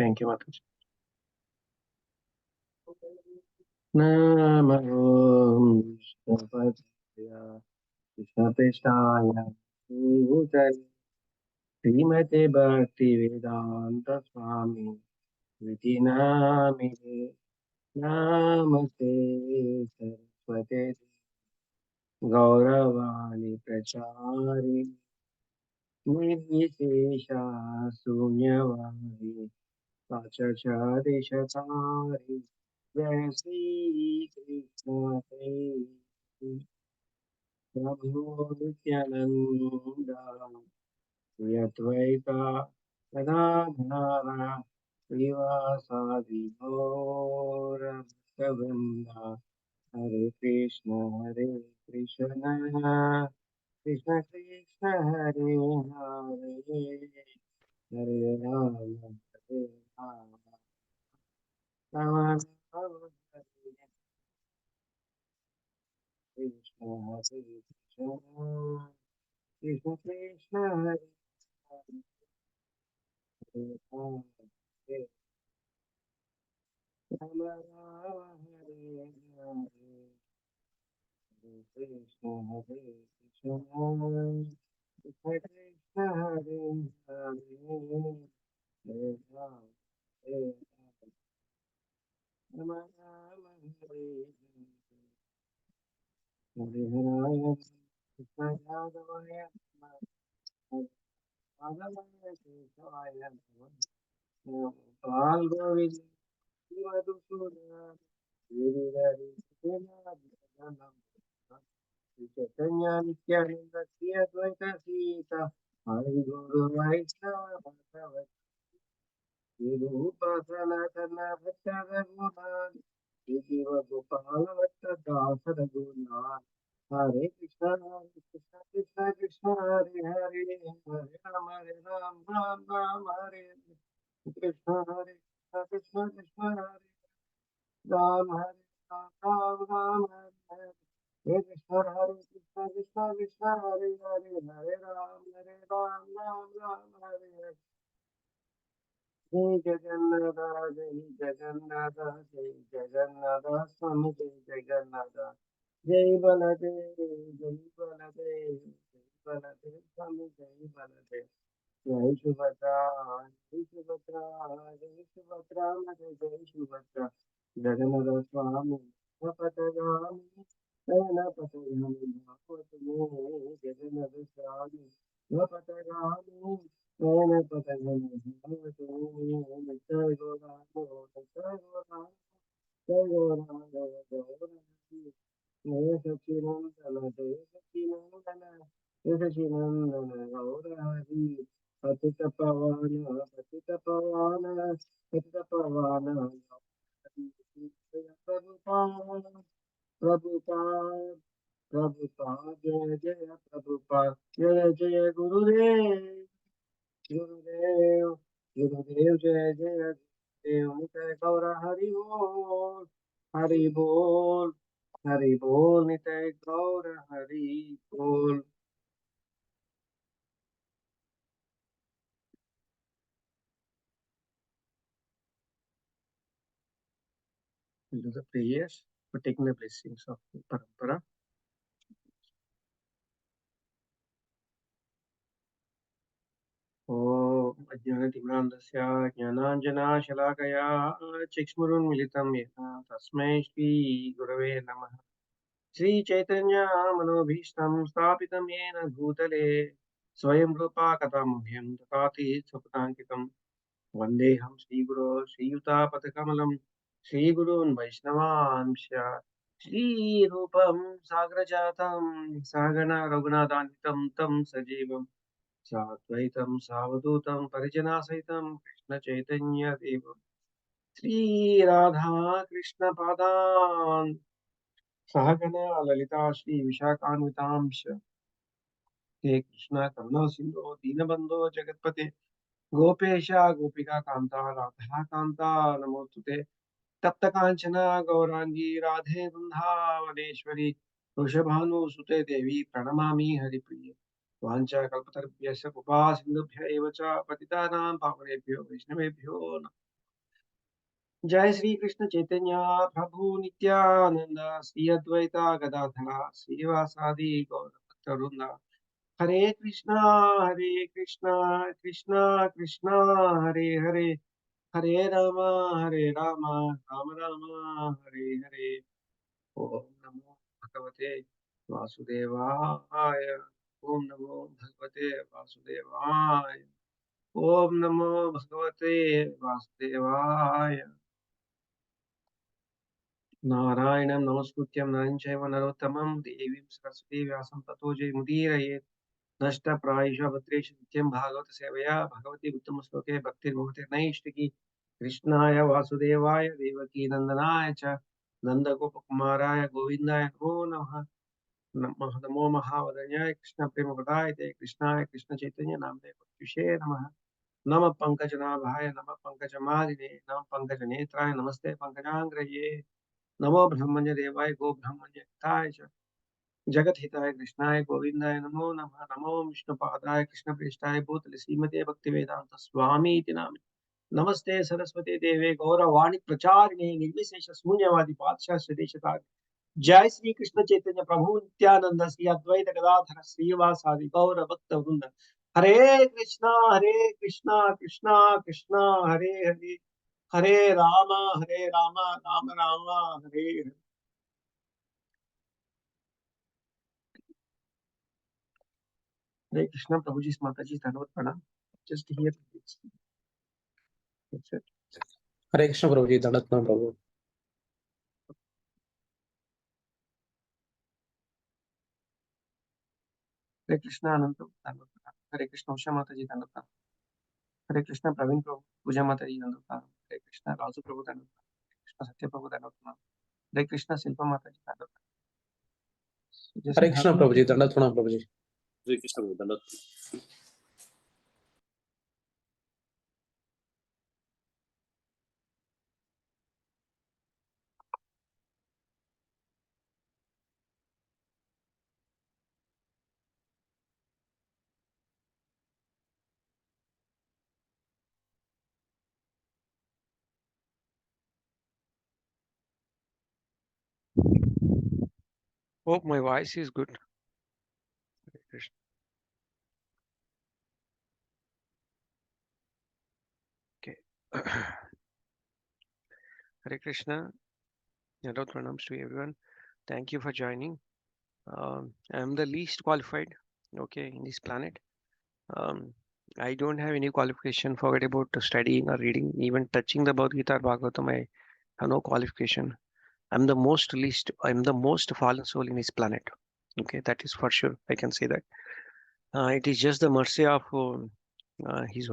Thank you माता जी। नमो विष्णुपदाय कृष्णपृष्ठाय भूतले श्रीमते भक्तिवेदान्त स्वामी इति नामिने नमस्ते सरस्वते गौरवाणी प्रचारि निर्विशेषा शून्यवादी साक्षादिशतारि जय श्री कृष्ण प्रभु नित्यानंद यद्वैता गदाधर श्रीवासादि गौर भक्तवृंदा हरे कृष्ण कृष्ण कृष्ण हरे हरे हरे राम राम राम हरे कृष्ण कृष्ण कृष्ण हरे हरे राम राम हरे हरे कृष्ण हरे कृष्ण कृष्ण कृष्ण हरे हरे हरे राम राम हरे हरे हराय कृष्ण यादवाय माधवाय केशवाय बाल गोविंद मधुसूदन गिरिधरि चैतन्य नित्यानंद श्री अद्वैत सीता हरि गुरु वैष्णव भक्त रूपासनातना भक्त रघुनाथ जीव गोपाल भक्त दास रघुनाथ हरे कृष्ण कृष्ण कृष्ण हरे हरे हरे राम राम राम हरे कृष्ण हरे कृष्ण कृष्ण हरे राम हरे राम राम हरे हरे कृष्ण हरे कृष्ण कृष्ण कृष्ण हरे हरे हरे राम राम हरे हरे जय जगन्नाथ जय जगन्नाथ जय जगन्नाथ स्वामी जय जगन्नाथ जय बलदेव जय बलदेव जय बलदेव स्वामी जय बलदेव जय सुभद्रा जय सुभद्रा जय सुभद्रा मते जय सुभद्रा जगन्नाथ स्वामी पतगामी नयना पतगामी भागवत में जगन्नाथ स्वामी पतगामी नयना पतगामी भागवत में जय गौरांग जय गौरांग जय गौरांग जय गौरांग जय सच्चिदानंद जय सच्चिदानंद जय सच्चिदानंद गौरांगी पतित पावन पतित पावन पतित पावन प्रभुपाद प्रभुपाद प्रभुपाद जय जय प्रभुपाद जय जय गुरुदेव गुरुदेव गुरुदेव जय जय गुरुदेव निताय गौर हरि बोल हरि बोल हरि बोल निताय गौर हरि बोल. We'll do the prayers for taking the blessings of the parampara. ॐ अज्ञानतिमिरान्धस्य ज्ञानाञ्जनाशलाकया चक्षुरुन्मिलितं येन तस्मै श्रीगुरवे नमः. श्रीचैतन्यमनोभीष्टं स्थापितं येन भूतले स्वयं रूपा कथमह्यं ददाति स्वपदान्तिकं वन्देऽहं श्रीगुरो श्रीयुतापदकमलं श्रीगुरून् वैष्णवांश्च श्रीरूपं साग्रजातं सागण रघुनाथान्वितं तं सजीवं साद्वैतं सावधूतं परिजनासहितं कृष्णचैतन्यदेवं श्रीराधा कृष्णपादान् सहगना ललिता श्री विशाखान्वितांश हे कृष्ण करुणा सिंधु दीनबंधो जगत्पते गोपेश गोपिका कांता राधा कांता नमोस्तुते तप्त कांचना गौरांगी राधे वृंदावनेश्वरी वृषभानुसुते देवी प्रणमामि हरिप्रिये वाञ्छा कल्पतरुभ्यश्च कृपा सिन्धुभ्य एव च पतितानां पावनेभ्यो वैष्णवेभ्यो नमः. Jai Sri Krishna Chaitanya Prabhu Nityananda Sri Advaita Gadadhara Srivasadi Gaurabhaktavrinda Hare Krishna Krishna Krishna Hare Hare Hare Rama Rama Rama Hare Hare Om Namo Bhagavate Vasudevaya Om Namo Bhagavate Vasudevaya Om Namo Bhagavate Vasudevaya नारायणं नमस्कृत्यं नरं चैव नरोत्तमं देवीं सरस्वतीं व्यासं ततो जयमुदीरयेत् नष्टप्रायेषु भद्रेषु नित्यं भागवत सेवया भगवती उत्तमश्लोके भक्तिर्भवति नैष्टिकी कृष्णाय वासुदेवाय देवकी नन्दनाय च नन्दगोपकुमाराय गोविन्दाय नमो नमः नमो महावदन्याय कृष्णप्रेमपदाय कृष्णाय कृष्णचैतन्य नामने विशे नमः नमः पङ्कजनाभाय नमः पङ्कजमालिने नमः पङ्कजनेत्राय नमस्ते पङ्कजाङ्ग्रये नमो ब्रह्मण्य देवाय गो ब्रह्मण्य हिताय च जगत हिताय कृष्णाय गोविंदाय नमो नमः नमो विष्णुपादाय कृष्णप्रेष्ठाय भूतले श्रीमते भक्तिवेदांत स्वामी इति नामे नमस्ते सरस्वती देवे गौरवाणी प्रचारिणे निर्विशेष शून्यवादी पातशाह स्वदेशता जय श्री कृष्ण चैतन्य प्रभु नित्यानंद श्री अद्वैत गदाधर श्रीवासादि गौर भक्त वृंद हरे Krishna Krishna Krishna Hare Hare Hare Ram Ram Ram Hare Hare Hare Krishna, Prabhuji's Mataji's Dhanavad Pranam. Just here. That's it. Hare Krishna Prabhuji, Dandatna Prabhu. Hare Krishna, Anantam Dhanavad Pranam. Hare Krishna, Usha Mataji Dhanavad Pranam. Hare Krishna, Praveen Prabhu, Puja Mataji Dhanavad Pranam. Hare Krishna, Razu Prabhu Dhanavad Pranam. Hare Krishna, Satya Prabhu Dhanavad Pranam. Hare Krishna, Silpa Mataji Dhanavad Pranam. Hare Krishna Prabhuji, Dandatna Prabhuji. Hare Krishna Dandat. Hope my voice is good. Hare Krishna. Okay. Hare Krishna. Yadav pranams to everyone. Thank you for joining. I'm the least qualified, okay, in this planet. Um, I don't have any qualification. Forget about studying or reading. Even touching the Bhagavad Gita or Bhagavatam, I have no qualification. I'm the most fallen soul in this planet. Okay, that is for sure. I can say that. It is just the mercy of His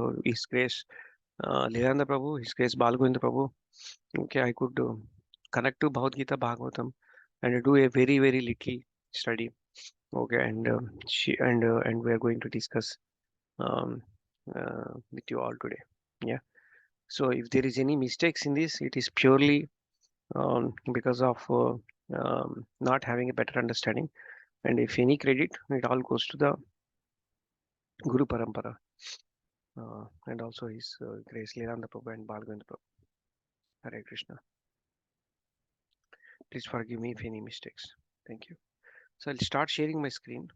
Grace, Lilananda Prabhu, His Grace Balgovinda Prabhu. Okay, I could connect to Bhagavad Gita, Bhagavatam, and do a very, very little study. Okay, and we are going to discuss um, with you all today. Yeah. So if there is any mistakes in this, it is purely because of not having a better understanding. And if any credit, it all goes to the Guru Parampara and also His Grace Lilananda Prabhu and Balgovinda Prabhu. Hare Krishna. Please forgive me if any mistakes. Thank you. So I'll start sharing my screen.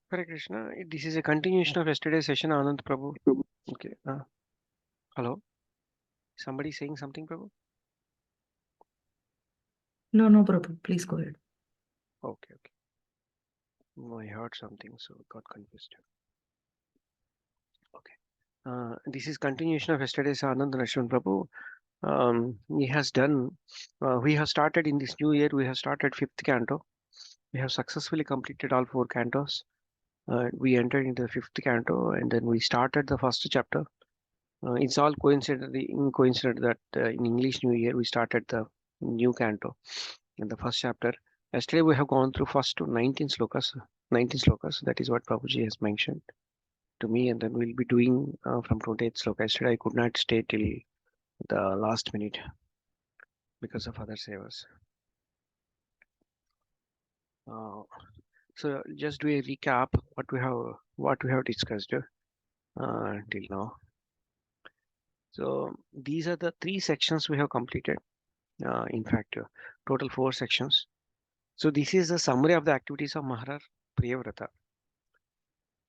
Hare Krishna. This is a continuation of yesterday's session, Anand Prabhu. Okay. Hello. Somebody saying something, Prabhu? No, Prabhu. Please go ahead. Okay, okay. No, I heard something, so got confused. Okay. This is continuation of yesterday's Anand Nashwan Prabhu. He has done. We have started in this new year. We have started 5th canto. We have successfully completed all 4 cantos. We entered into the 5th canto, and then we started the first chapter. It's all coincided that in English New Year we started the new canto in the first chapter. Yesterday we have gone through first to 19 slokas. 19 slokas. That is what Prabhuji has mentioned to me, and then we'll be doing from 28th sloka. Yesterday I could not stay till the last minute because of other savers. So just do a recap what we have discussed till now. So these are the 3 sections we have completed. In fact, total 4 sections. So this is the summary of the activities of Maharaj Priyavrata.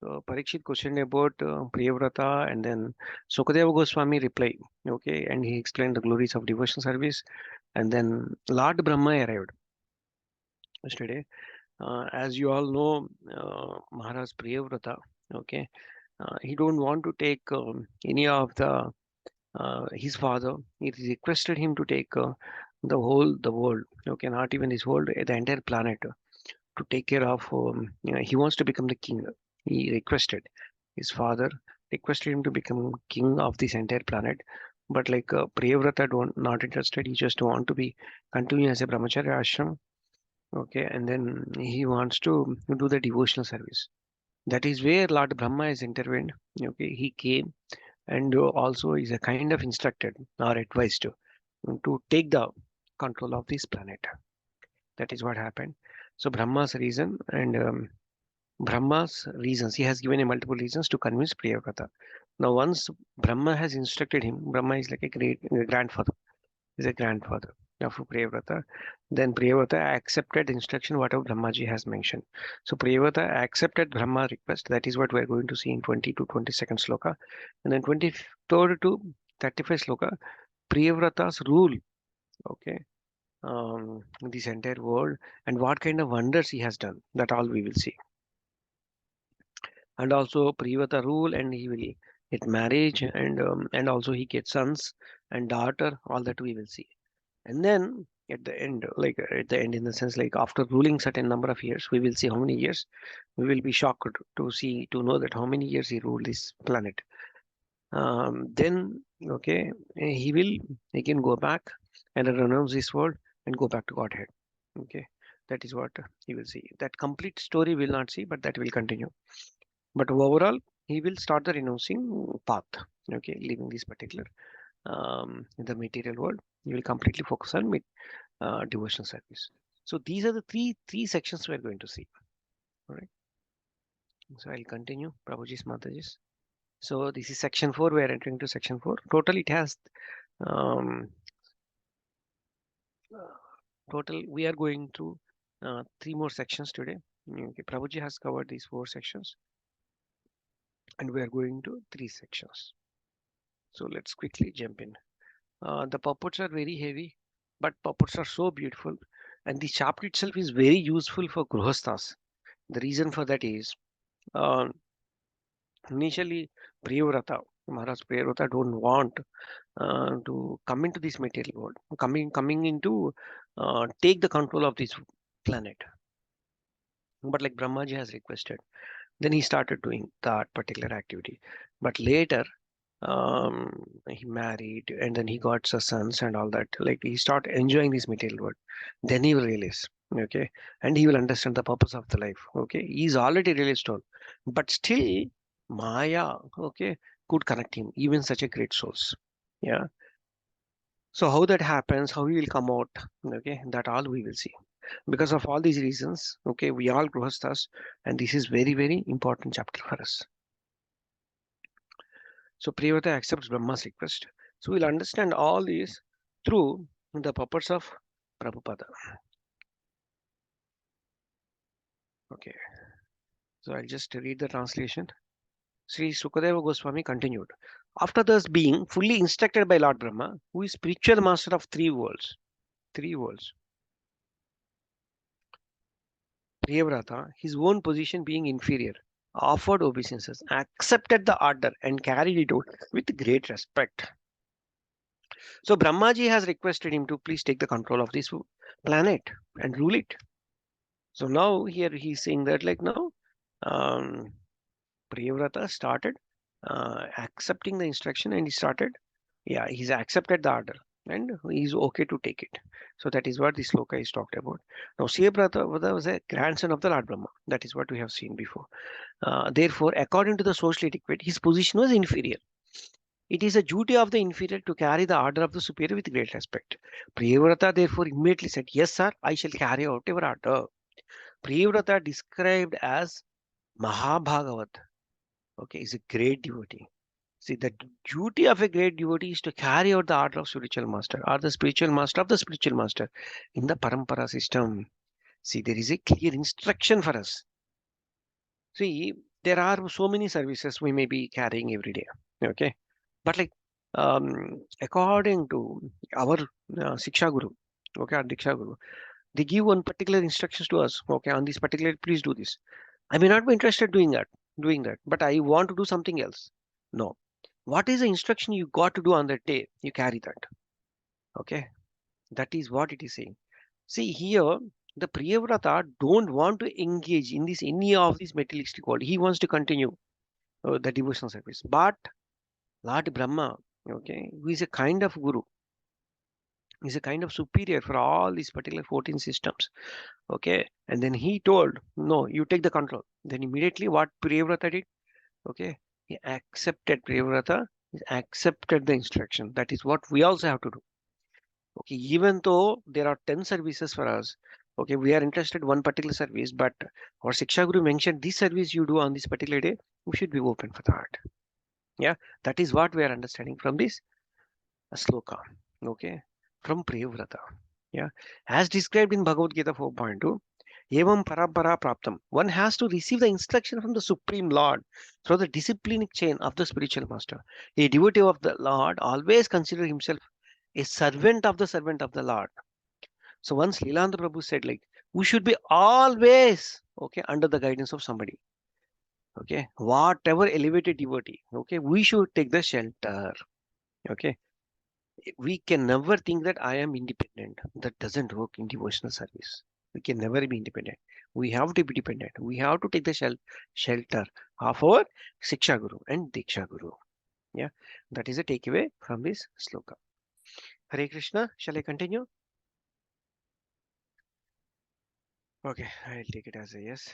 So Parikshit questioned about Priyavrata, and then Sukadeva Goswami replied, okay, and he explained the glories of devotional service, and then Lord Brahma arrived yesterday. As you all know, Maharaj Priyavrata, okay, he don't want to take any of the his father. He requested him to take the world, okay, not even his world, the entire planet, to take care of. He wants to become the king. He requested his father requested him to become king of this entire planet. But like Priyavrata don't not interested. He just want to be continue as a brahmacharya ashram. Okay, and then he wants to do the devotional service. That is where Lord Brahma is intervened. Okay, he came and also is a kind of instructed or advised to take the control of this planet. That is what happened. So Brahma's reason and Brahma's reasons, he has given a multiple reasons to convince Priyavrata. Now once Brahma has instructed him, Brahma is like a grandfather, is a grandfather of Priyavrata. Then Priyavrata accepted the instruction whatever Brahmaji has mentioned. So Priyavrata accepted Brahma's request. That is what we are going to see in 20 to 22nd sloka. And then 23rd to 35th sloka, Priyavrata's rule, okay, this entire world and what kind of wonders he has done. That all we will see. And also Priyavrata rule, and he will get marriage, and also he gets sons and daughter. All that we will see. And then at the end, like at the end in the sense like after ruling certain number of years, we will see how many years. We will be shocked to know that how many years he ruled this planet. Then okay, he will again go back and renounce this world and go back to Godhead. Okay, that is what he will see. That complete story will not see, but that will continue. But overall, he will start the renouncing path. Okay, leaving this particular the material world. You will completely focus on devotional service. So these are the three sections we are going to see. All right. So I'll continue. Prabhuji's Mataji's. So this is section 4. We are entering to section 4. Total it has um, total we are going through 3 more sections today. Okay, Prabhuji has covered these 4 sections, and we are going to 3 sections. So let's quickly jump in. The purports are very heavy, but purports are so beautiful, and the chapter itself is very useful for Gruhasthas. The reason for that is uh, initially Priyavrata, Maharaj Priyavrata don't want to come into this material world, coming into take the control of this planet. But like Brahmaji has requested, then he started doing that particular activity. But later he married, and then he got sons and all that. Like he started enjoying this material world. Then he will realize, okay, and he will understand the purpose of the life. Okay, he's already realized all, but still Maya, okay, could connect him, even such a great souls. Yeah. So how that happens, how he will come out, okay, that all we will see. Because of all these reasons, okay, we all grihasthas, and this is very, very important chapter for us. So Priyavrata accepts Brahma's request. So we'll understand all these through the purpose of Prabhupada. Okay. So I'll just read the translation. Sri Sukadeva Goswami continued. After thus being fully instructed by Lord Brahma, who is spiritual master of 3 worlds, Priyavrata, his own position being inferior, offered obeisances, accepted the order, and carried it out with great respect. So Brahmaji has requested him to please take the control of this planet and rule it. So now here he's saying that like now Priyavrata started accepting the instruction, and he started. Yeah, he's accepted the order and he's okay to take it. So that is what this sloka is talked about. Now, Suryabrata was a grandson of the Lord Brahma. That is what we have seen before. Therefore, according to the social etiquette, his position was inferior. It is a duty of the inferior to carry the order of the superior with great respect. Priyavrata therefore immediately said, "Yes, sir, I shall carry out your order." Priyavrata, described as Mahabhagavat, okay, is a great devotee. See, the duty of a great devotee is to carry out the order of spiritual master or the spiritual master of the spiritual master in the parampara system. See, there is a clear instruction for us. See, there are so many services we may be carrying every day. Okay. But like, according to our Siksha Guru, okay, our Diksha Guru, they give one particular instructions to us. Okay, on this particular, please do this. I may not be interested doing that, but I want to do something else. No. What is the instruction you got to do on that day? You carry that. Okay. That is what it is saying. See here, the Priyavrata don't want to engage in this any of this materialistic world. He wants to continue the devotional service. But Lord Brahma, okay, who is a kind of guru, is a kind of superior for all these particular 14 systems. Okay. And then he told, no, you take the control. Then immediately what Priyavrata did? Okay. He accepted Priyavrata, he accepted the instruction. That is what we also have to do. Okay, even though there are 10 services for us, okay, we are interested in one particular service, but our Siksha Guru mentioned this service you do on this particular day, we should be open for that. Yeah, that is what we are understanding from this sloka. Okay, from Priyavrata. Yeah, as described in Bhagavad Gita 4.2, Evam Parampara Praptam. One has to receive the instruction from the Supreme Lord through the disciplinic chain of the spiritual master. A devotee of the Lord always consider himself a servant of the Lord. So once Lilananda Prabhu said, like, we should be always okay under the guidance of somebody. Okay, whatever elevated devotee, okay, we should take the shelter. Okay, we can never think that I am independent. That doesn't work in devotional service. We can never be independent. We have to be dependent. We have to take the shelter of our Siksha Guru and Diksha Guru. Yeah, that is a takeaway from this sloka. Hare Krishna. Shall I continue? Okay, I'll take it as a yes.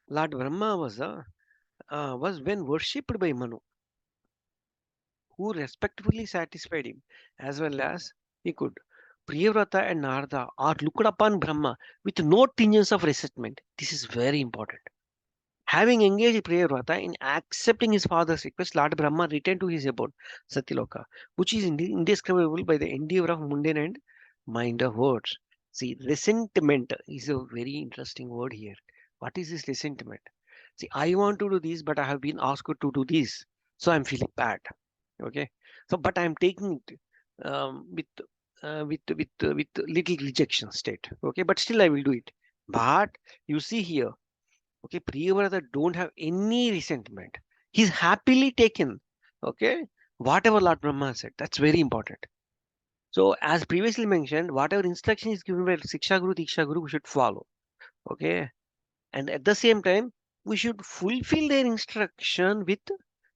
Lord Brahma was when worshipped by Manu, who respectfully satisfied him as well as he could. Priyavrata and Narada are looked upon Brahma with no tinges of resentment. This is very important. Having engaged Priyavrata in accepting his father's request, Lord Brahma returned to his abode, Satyaloka, which is indescribable by the endeavor of mundane and mind of words. See, resentment is a very interesting word here. What is this resentment? See, I want to do this, but I have been asked to do this, so I'm feeling bad. Okay, so but I'm taking it with little rejection state. Okay, but still I will do it. But you see here, okay, Priyavrata don't have any resentment. He's happily taken. Okay, whatever Lord Brahma said, that's very important. So as previously mentioned, whatever instruction is given by Siksha Guru, Diksha Guru, we should follow. Okay, and at the same time, we should fulfill their instruction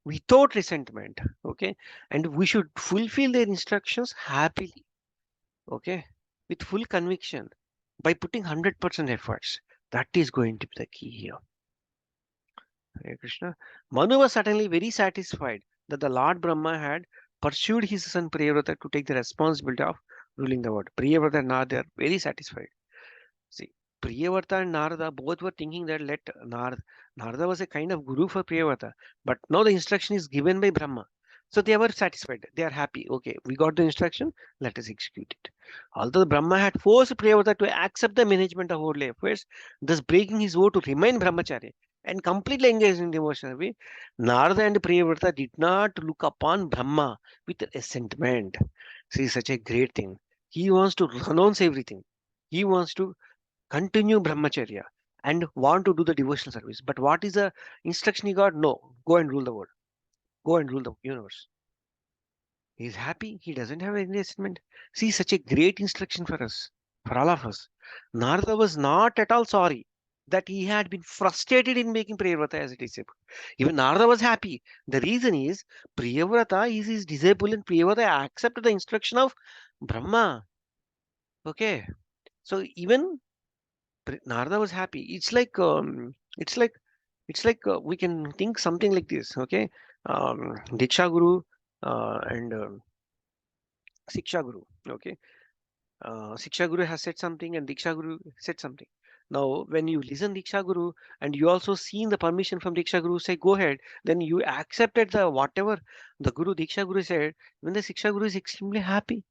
without resentment. Okay, and we should fulfill their instructions happily. Okay, with full conviction by putting 100% efforts. That is going to be the key here. Hare Krishna. Manu was certainly very satisfied that the Lord Brahma had pursued his son Priyavrata to take the responsibility of ruling the world. Priyavrata and Narada are very satisfied. See, Priyavrata and Narada both were thinking that let Narada was a kind of guru for Priyavrata, but now the instruction is given by Brahma. So they were satisfied. They are happy. Okay, we got the instruction. Let us execute it. Although Brahma had forced Priyavrata to accept the management of worldly affairs, thus breaking his vow to remain brahmachari and completely engaged in devotional service, Narada and Priyavrata did not look upon Brahma with resentment. See, such a great thing. He wants to renounce everything. He wants to continue brahmacharya and want to do the devotional service. But what is the instruction he got? No, go and rule the world. Go and rule the universe. He's happy. He doesn't have any resentment. See, such a great instruction for us, for all of us. Narada was not at all sorry. that he had been frustrated in making Priyavrata as a disciple. Even Narada was happy. The reason is Priyavrata is his disciple and Priyavrata accepted the instruction of Brahma. Okay. So even Narada was happy. It's like we can think something like this. Okay. Diksha Guru and Siksha Guru. Okay. Siksha Guru has said something and Diksha Guru said something. Now, when you listen Diksha Guru and you also seen the permission from Diksha Guru, say go ahead, then you accepted the whatever the Guru Diksha Guru said. When the Siksha Guru is extremely happy,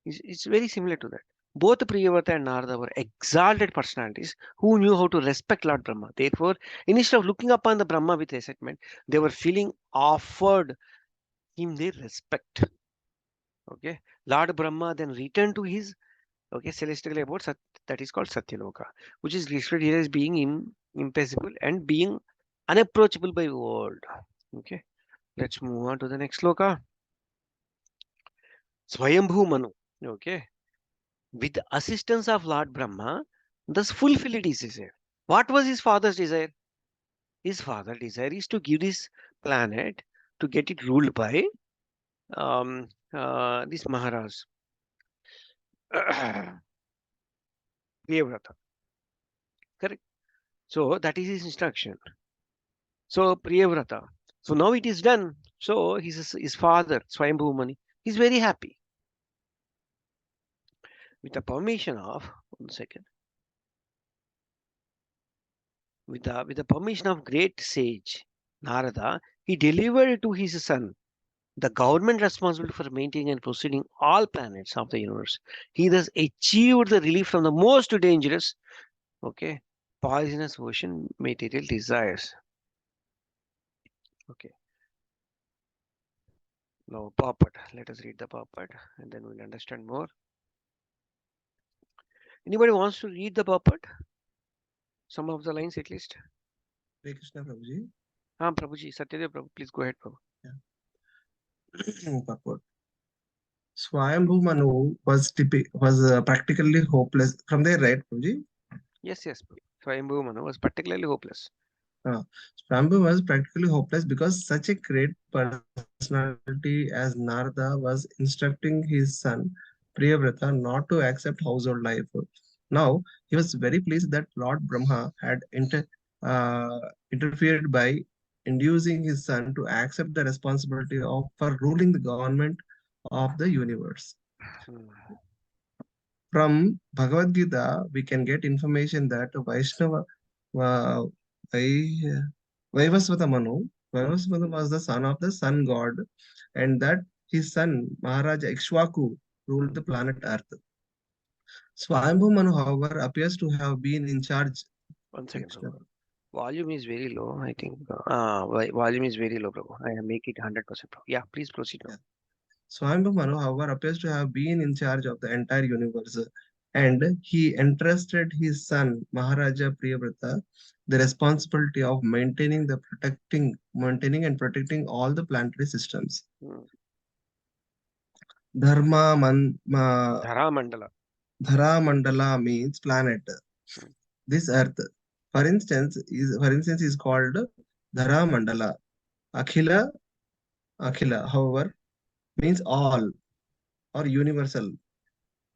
it's very similar to that. Both Priyavrata and Narada were exalted personalities who knew how to respect Lord Brahma. Therefore, instead of looking upon the Brahma with resentment, they were feeling offered him their respect. Okay, Lord Brahma then returned to his celestial abode that is called Satyaloka, which is listed here as being impassible and being unapproachable by world. Okay, let's move on to the next sloka. Swayambhu Manu. Okay, with the assistance of Lord Brahma, thus fulfilled his desire. What was his father's desire? His father's desire is to give this planet to get it ruled by this Maharaj. Priyavrata. Correct. So that is his instruction. So Priyavrata. So now it is done. So his father, Swayambhu Mani, is very happy. With the permission of, one second. With the permission of great sage Narada, he delivered to his son the government responsible for maintaining and proceeding all planets of the universe. He thus achieved the relief from the most dangerous, okay, poisonous ocean material desires. Okay. Now, purport. Let us read the purport and then we'll understand more. Anybody wants to read the purport? Some of the lines at least. Hare Krishna Prabhuji. Prabhuji, Satyadev Prabhu, please go ahead, Prabhu. Purport. Swayambhu Manu was practically hopeless. From there, right, Prabhuji? Yes, Swayambhu Manu was particularly hopeless. Swayambhu was practically hopeless because such a great personality as Narada was instructing his son Priyavrata not to accept household life. Now, he was very pleased that Lord Brahma had interfered by inducing his son to accept the responsibility for ruling the government of the universe. From Bhagavad Gita, we can get information that Vaishnava Vaivasvata Manu was the son of the sun god, and that his son Maharaja Ikshvaku ruled the planet Earth. Swayambhu Manu, however, appears to have been in charge. One second, Prabhu. Volume is very low, I think. Volume is very low, Prabhu. I make it 100%. Prabhu. Yeah, please proceed. Yeah. Swayambhu Manu, however, appears to have been in charge of the entire universe, and he entrusted his son Maharaja Priyavrata the responsibility of maintaining and protecting all the planetary systems. Dhara Mandala means planet. This earth, for instance, is called Dhara Mandala. Akhila, however, means all or universal.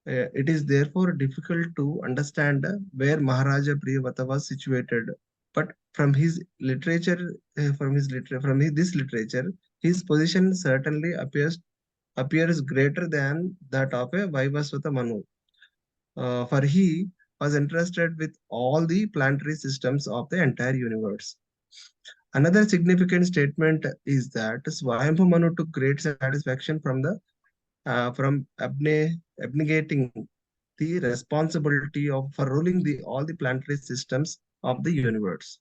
It is therefore difficult to understand where Maharaja Priyavrata was situated. But from his literature, this literature, his position certainly appears greater than that of a Vaivasvata Manu. For he was entrusted with all the planetary systems of the entire universe. Another significant statement is that Swayambhu Manu took great satisfaction from abnegating the responsibility for ruling all the planetary systems of the universe.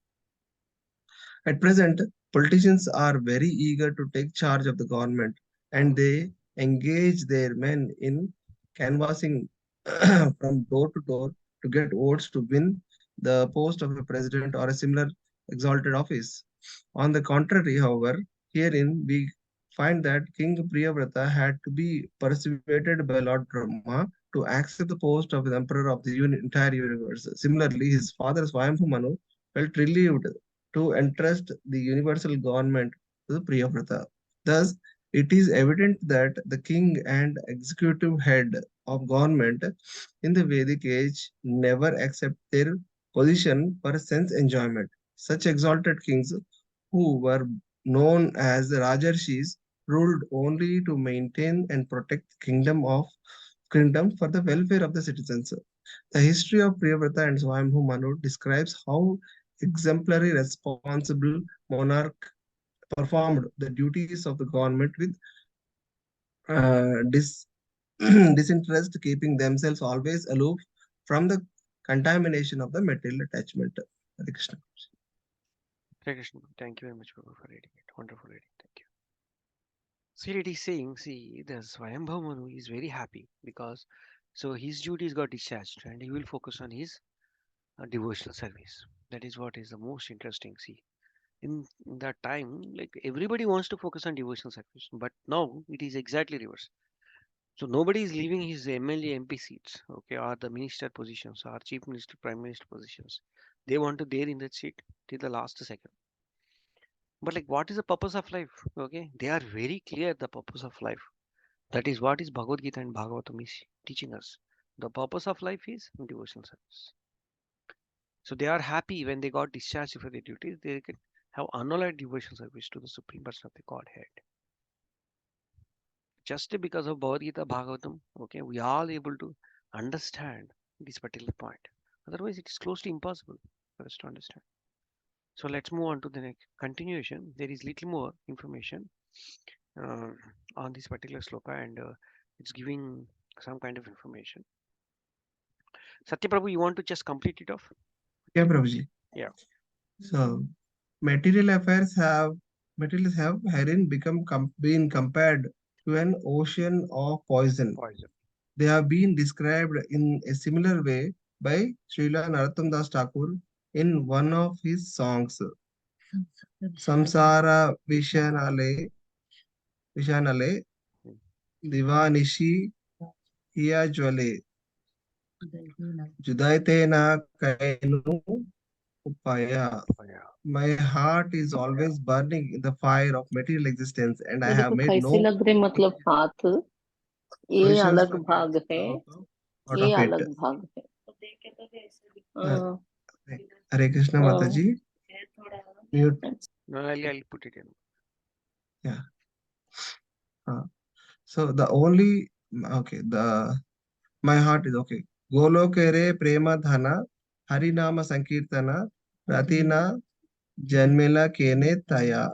At present, politicians are very eager to take charge of the government, and they engage their men in canvassing from door to door to get votes to win the post of a president or a similar exalted office. On the contrary, however, herein we find that King Priyavrata had to be persuaded by Lord Brahma to accept the post of the emperor of the entire universe. Similarly, his father Swayambhu Manu felt relieved to entrust the universal government to Priyavrata. Thus, it is evident that the king and executive head of government in the Vedic age never accept their position for sense enjoyment. Such exalted kings, who were known as the Rajarshis, ruled only to maintain and protect the kingdom for the welfare of the citizens. The history of Priyavrata and Swayambhu Manu describes how exemplary responsible monarch performed the duties of the government with disinterest, keeping themselves always aloof from the contamination of the material attachment. Hare Krishna. Hare Krishna. Thank you very much, Prabhu, for reading it. Wonderful reading. Thank you. See, it is saying, see, the Swayambhu Manu is very happy because so his duties got discharged and he will focus on his devotional service. That is what is the most interesting. See, in that time, like everybody wants to focus on devotional service, but now it is exactly reverse. So nobody is leaving his MLA MP seats, okay, or the minister positions, or chief minister, prime minister positions. They want to there in that seat till the last second. But like, what is the purpose of life? Okay, they are very clear the purpose of life. That is what is Bhagavad Gita and Bhagavatam is teaching us. The purpose of life is devotional service. So they are happy when they got discharged for their duties. They can have unalloyed devotional service to the Supreme Person of the Godhead. Just because of Bhagavad Gita, Bhagavatam, okay, we are able to understand this particular point. Otherwise, it is close to impossible for us to understand. So let's move on to the next continuation. There is little more information uh, on this particular sloka, and it's giving some kind of information. Satya Prabhu, you want to just complete it off? Yeah, Prabhuji. Yeah. So, material affairs have materials have herein been compared to an ocean of poison. Poison. They have been described in a similar way by Srila Narottam Das Thakur in one of his songs, Samsara Vishanale Hmm. Divanishi Hiya Jwale Judaite na Kainu Upaya. Oh, yeah. My heart is always burning in the fire of material existence, and I मेरे have को made कैसे no लग रहे मतलब हाथ ये provisions अलग for भाग है out ये of it. अलग भाग है Uh, हाँ, Hare Krishna हाँ, Mataji. Mute. No, I'll put it in. Yeah. So the only okay, the my heart is okay. Golokere prema dhana harinama sankirtana ratina janmela kene taya.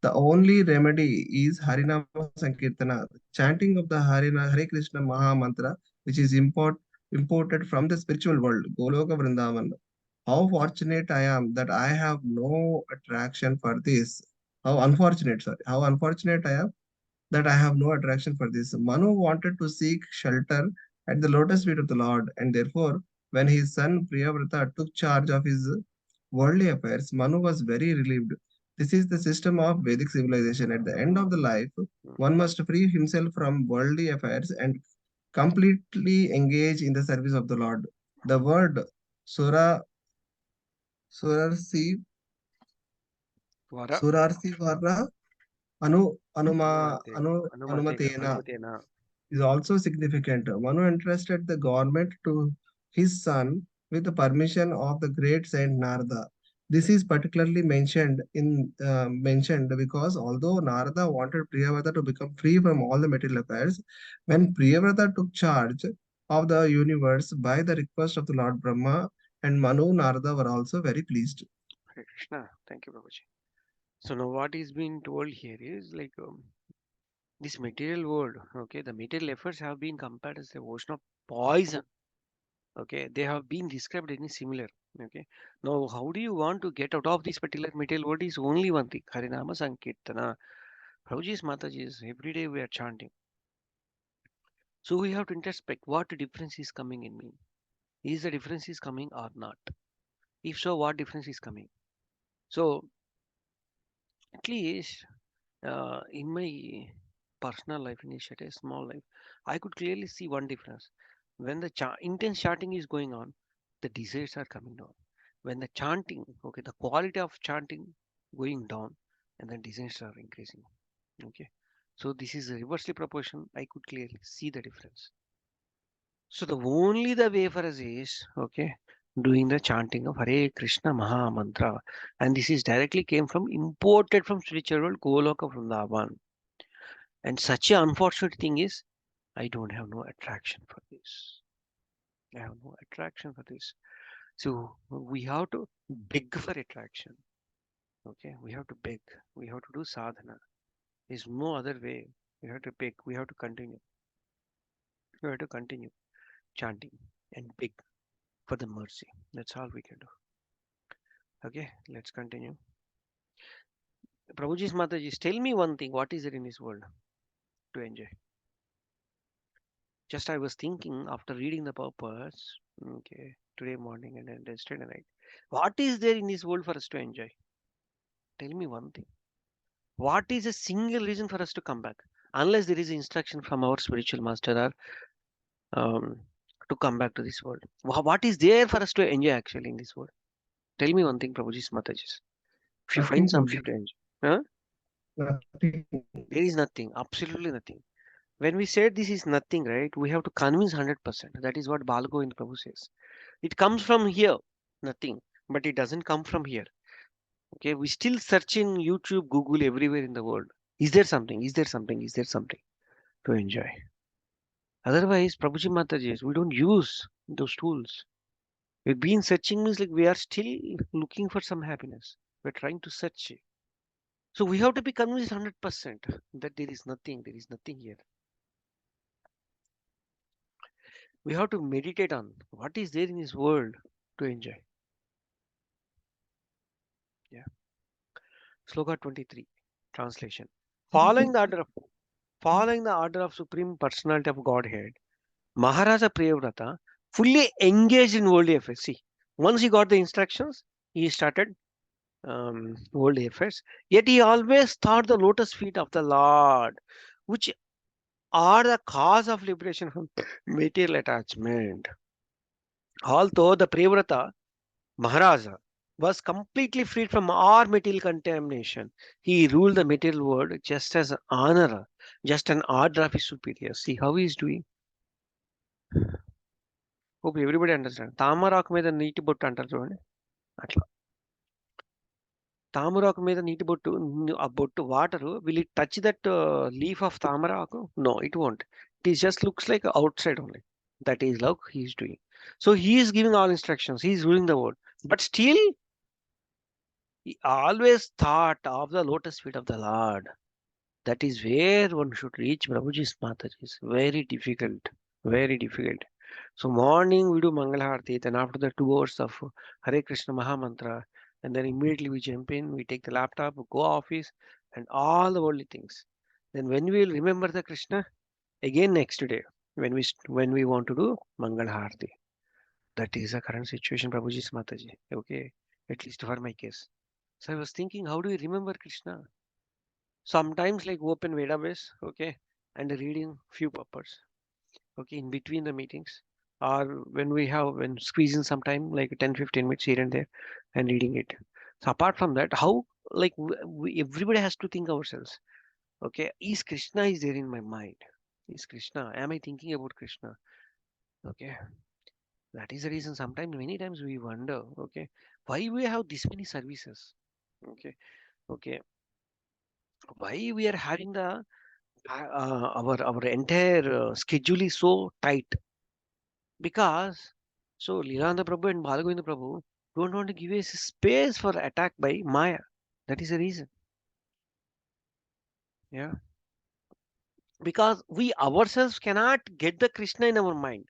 The only remedy is Harinama Sankirtana, chanting of the Hare Krishna Maha Mantra, which is imported from the spiritual world, Goloka Vrindavan. How fortunate I am that I have no attraction for this. How unfortunate I am that I have no attraction for this. Manu wanted to seek shelter at the lotus feet of the Lord, and therefore, when his son Priyavrata took charge of his worldly affairs, Manu was very relieved. This is the system of Vedic civilization. At the end of the life, one must free himself from worldly affairs and completely engage in the service of the Lord. The word Surarsi Vara. Surarsi Vara Anumatena Anumatena. is also significant. Manu entrusted the government to his son with the permission of the great Saint Narada. This is particularly mentioned because although Narada wanted Priyavrata to become free from all the material affairs, when Priyavrata took charge of the universe by the request of the Lord Brahma and Manu, Narada were also very pleased. Hare Krishna. Thank you, Prabhuji. So now what is being told here is like this material world, okay, the material efforts have been compared as the ocean of poison. Okay, they have been described in similar. Okay, now how do you want to get out of this particular material world is only one thing, Harinama Sankirtana. Prabhuji's Mataji's every day we are chanting. So we have to introspect what difference is coming in me. Is the difference is coming or not? If so, what difference is coming? So at least In my personal life initiative, small life, I could clearly see one difference. When the intense chanting is going on, the desires are coming down. When the chanting, okay, the quality of chanting going down, and the desires are increasing. Okay, so this is a reversely proportion. I could clearly see the difference. So the way for us is okay doing the chanting of Hare Krishna Maha Mantra, and this is directly came from imported from spiritual world Goloka Vrindavan. And such an unfortunate thing is I don't have no attraction for this. I have no attraction for this. So we have to beg for attraction. Okay, we have to beg. We have to do sadhana. There's no other way. We have to beg. We have to continue. We have to continue chanting and beg for the mercy. That's all we can do. Okay, let's continue. Prabhuji's Mataji, tell me one thing. What is there in this world to enjoy? Just I was thinking after reading the purpose, okay, today morning and then yesterday night. What is there in this world for us to enjoy? Tell me one thing. What is a single reason for us to come back? Unless there is instruction from our spiritual master or to come back to this world. What is there for us to enjoy actually in this world? Tell me one thing, Prabhuji's Mataji. If you find Nothing, something Prabhuji. to enjoy. Huh? Nothing. There is nothing, absolutely nothing. When we said this is nothing, right, we have to convince 100%. That is what Balagovind Prabhu says. It comes from here, nothing, but it doesn't come from here. Okay, we still search in YouTube, Google, everywhere in the world. Is there something? Is there something? Is there something to enjoy? Otherwise, Prabhuji Mataji, we don't use those tools. We've been searching means like we are still looking for some happiness. We're trying to search it. So we have to be convinced 100% that there is nothing here. We have to meditate on what is there in this world to enjoy. Yeah. Sloka 23, translation. Following the order of Supreme Personality of Godhead, Maharaja Priyavrata fully engaged in worldly affairs. See, once he got the instructions, he started worldly affairs. Yet he always thought the lotus feet of the Lord, which are the cause of liberation from material attachment. Although the Priyavrata Maharaja was completely freed from all material contamination. He ruled the material world just as an honor, just an order of his superiors. See how he is doing. Hope everybody understand. తామరాకు మీద నీటి బొట్టు అంటారు చూడండి అట్లా తామరాకు మీద నీటి బొట్టు ఆ బొట్టు water will it touch that leaf of తామరాకు? No, it won't. It is just looks like outside only. That is how he is doing. So he is giving all instructions. He is ruling the world. But still he always thought of the lotus feet of the Lord. That is where one should reach Prabhuji's Mataji. It's very difficult. Very difficult. So morning we do Mangalharati, then after the 2 hours of Hare Krishna Maha Mantra, and then immediately we jump in, we take the laptop, go office, and all the worldly things. Then when we will remember the Krishna, again next day, when we want to do Mangalharati. That is the current situation, Prabhuji's Mataji. Okay, at least for my case. So I was thinking, how do we remember Krishna? Sometimes like open database, okay, and reading few papers, okay, in between the meetings, or when squeezing some time like 10-15 minutes here and there and reading it. So apart from that, how like everybody has to think ourselves, okay, is Krishna is there in my mind? Is Krishna, am I thinking about Krishna? Okay, that is the reason sometimes many times we wonder, okay, why we have this many services, okay, okay, why we are having the our entire schedule is so tight, because so Lilananda Prabhu and Balagovinda Prabhu don't want to give us space for attack by Maya. That is the reason. Yeah. Because we ourselves cannot get the Krishna in our mind.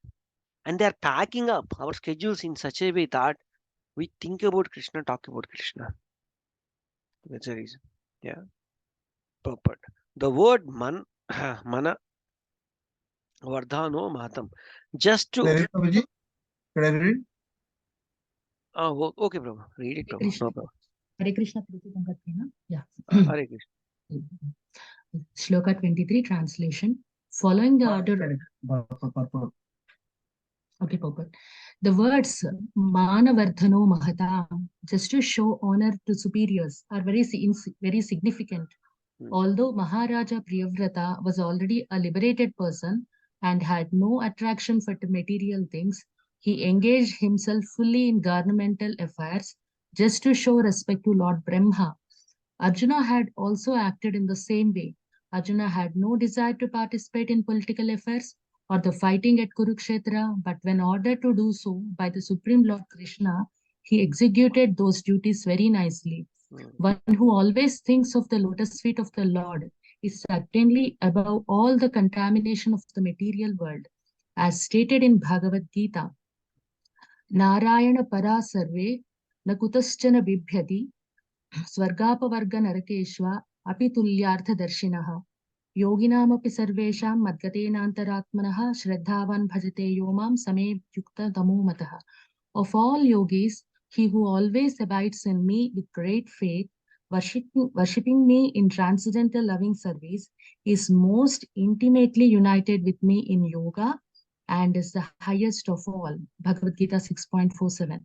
And they are packing up our schedules in such a way that we think about Krishna, talk about Krishna. That's the reason. Yeah. Purport. The word mana, vardhano, mahatam. Just to. Can I read, Prabhuji? Can I read? Okay, Prabhu. Read it, Prabhu. No Krishna. problem. Hare Krishna, Prabhuji Sangatena. Yeah. Hare Krishna. Shloka 23 translation. Following the order of... Okay, Purport. The words Manavardhano Mahatam, just to show honor to superiors, are very significant. Although Maharaja Priyavrata was already a liberated person and had no attraction for material things, he engaged himself fully in governmental affairs just to show respect to Lord Brahma. Arjuna had also acted in the same way. Arjuna had no desire to participate in political affairs or the fighting at Kurukshetra, but when ordered to do so by the Supreme Lord Krishna, he executed those duties very nicely. One who always thinks of the lotus feet of the Lord is certainly above all the contamination of the material world. As stated in Bhagavad Gita, Narayana para sarve na kutaschana bibhyati स्वर्गापवर्ग नरकेश्वा अपि तुल्यार्थ दर्शिनः योगिनामपि सर्वेषां मद्गतेनान्तरात्मनः श्रद्धावान् भजते यो मां समे युक्त तमो मतः. Of all yogis, he who always abides in me with great faith, worshipping me in transcendental loving service, is most intimately united with me in yoga and is the highest of all. Bhagavad Gita 6.47.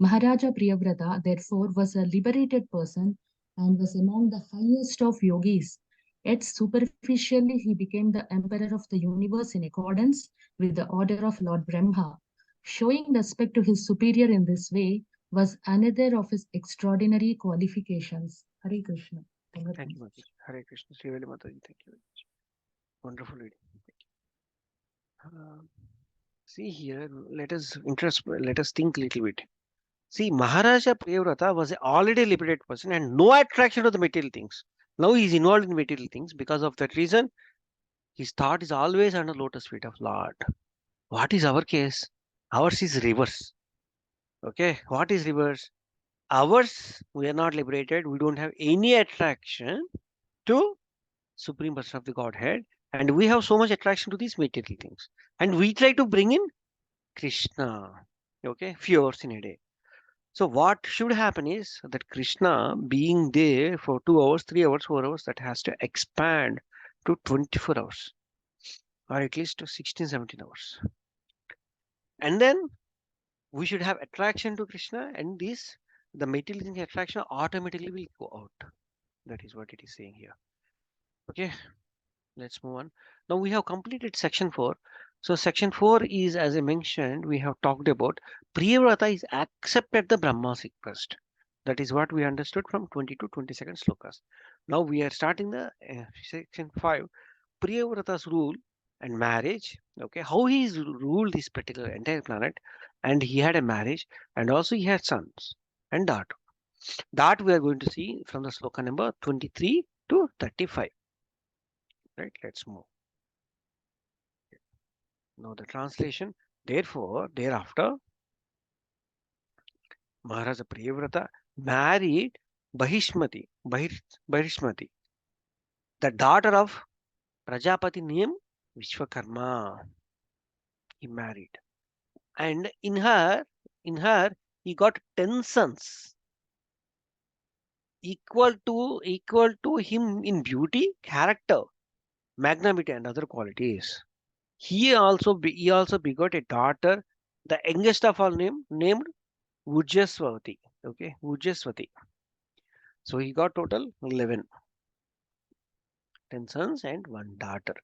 Maharaja Priyavrata, therefore, was a liberated person and was among the highest of yogis. Yet superficially, he became the emperor of the universe in accordance with the order of Lord Brahma. Showing respect to his superior in this way was another of his extraordinary qualifications. Hare Krishna. Thank you, Mataji. Hare Krishna. Srivali Mataji, thank you very much. Wonderful reading. Thank you. See here, let us think a little bit. See, Maharaja Priyavrata was already a liberated person and no attraction to the material things. Now he is involved in material things. Because of that reason, his thought is always under lotus feet of Lord. What is our case? Ours is reverse. Okay, what is reverse? Ours, we are not liberated. We don't have any attraction to Supreme Person of the Godhead. And we have so much attraction to these material things. And we try to bring in Krishna. Okay, few hours in a day. So what should happen is that Krishna being there for 2 hours, 3 hours, 4 hours, that has to expand to 24 hours or at least to 16, 17 hours. And then we should have attraction to Krishna, and the material attraction automatically will go out. That is what it is saying here. Okay, let's move on. Now we have completed section 4. So section 4 is, as I mentioned, we have talked about Priyavrata is accepted the Brahma's request. That is what we understood from 20 to 22nd slokas. Now we are starting the section 5, Priyavrata's rule and marriage. Okay, how he ruled this particular entire planet, and he had a marriage, and also he had sons and daughter. That we are going to see from the sloka number 23 to 35. Right, let's move. Now the translation. Therefore, thereafter, Maharaja Priyavrata married Bahishmati, the daughter of Prajapati named Vishwakarma. He married, and in her he got 10 sons, equal to him in beauty, character, magnanimity, and other qualities. He also begot a daughter, the youngest of all named Vujjaswati. Okay, Vujjaswati. So he got total 11. 10 sons and 1 daughter.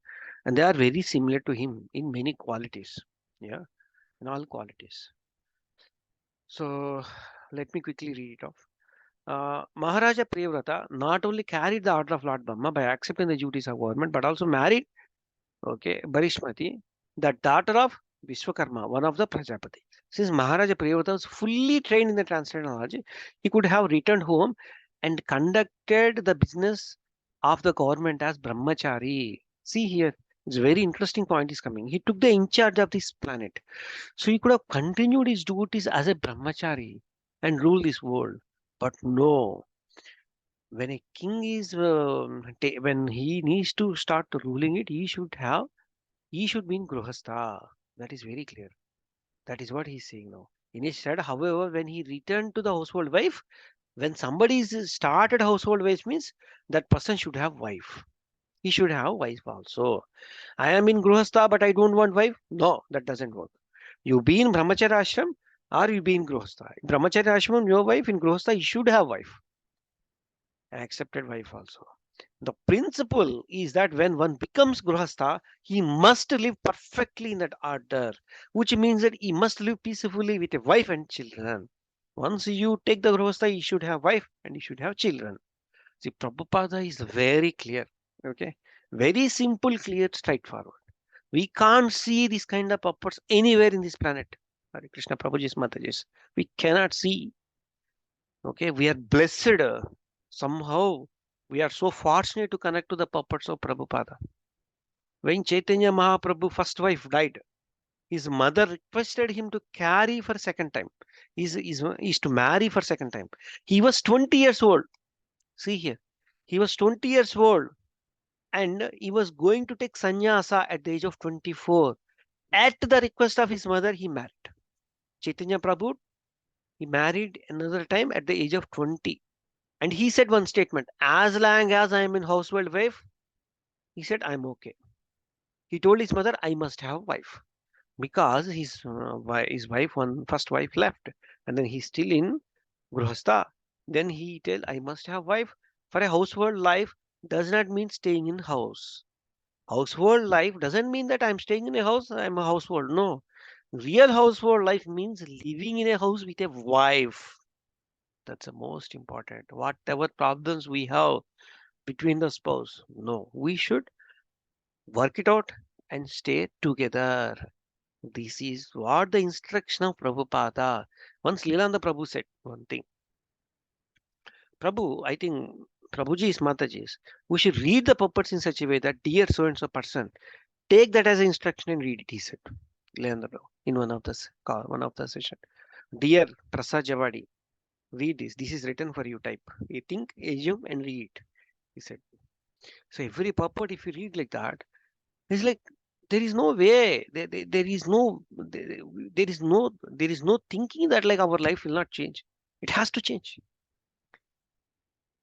And they are very similar to him in many qualities. Yeah, in all qualities. So let me quickly read it off. Maharaja Priyavrata not only carried the order of Lord Brahma by accepting the duties of government, but also married, okay, Barishmati, the daughter of Vishwakarma, one of the Prajapati. Since Maharaja Priyavrata was fully trained in the transcendental knowledge, he could have returned home and conducted the business of the government as Brahmachari. See here, it's a very interesting point is coming. He took the in charge of this planet. So he could have continued his duties as a Brahmachari and rule this world. But no, when a king is, when he needs to start ruling it, he should be in Gruhastha. That is very clear. That is what he's saying now. In his said, however, when he returned to the household wife, When somebody is started household waste means that person should have wife. He should have wife also. I am in Gruhastha, but I don't want wife. No, that doesn't work. You be in Brahmacharya ashram or you be in Gruhastha. In Brahmacharya ashram, your wife. In Gruhastha, you should have wife. An accepted wife also. The principle is that when one becomes Gruhastha, he must live perfectly in that order, which means that he must live peacefully with a wife and children. Once you take the Gruhastha, you should have wife and you should have children. See, Prabhupada is very clear. Okay, very simple, clear, straightforward. We can't see this kind of purpose anywhere in this planet. Hare Krishna Prabhuji's Mataji's. We cannot see. Okay, we are blessed. Somehow, we are so fortunate to connect to the purpose of Prabhupada. When Chaitanya Mahaprabhu first wife died, his mother requested him to carry for second time. Is to marry for second time. He was 20 years old. See here. He was 20 years old and he was going to take sannyasa at the age of 24. At the request of his mother, he married. Chaitanya Prabhu, he married another time at the age of 20. And he said one statement, as long as I am in household wife, he said, I'm okay. He told his mother, I must have wife. Because his wife, first wife left. And then he's still in Gruhastha. Then he tell, I must have wife. For a household life does not mean staying in house. Household life doesn't mean that I'm staying in a house, I'm a household. No. Real household life means living in a house with a wife. That's the most important. Whatever problems we have between the spouse, no, we should work it out and stay together. This is what the instruction of Prabhupada. Once Lilananda Prabhu said one thing. Prabhu, I think Prabhuji's Mataji's, we should read the purpose in such a way that dear so and so person, take that as an instruction and read it, he said. Lilananda Prabhu, in one of the session. Dear Prasad Javadi, read this. This is written for you type. You think, assume and read it, he said. So every purport, if you read like that, it's like there is no way. There is no thinking that like our life will not change. It has to change.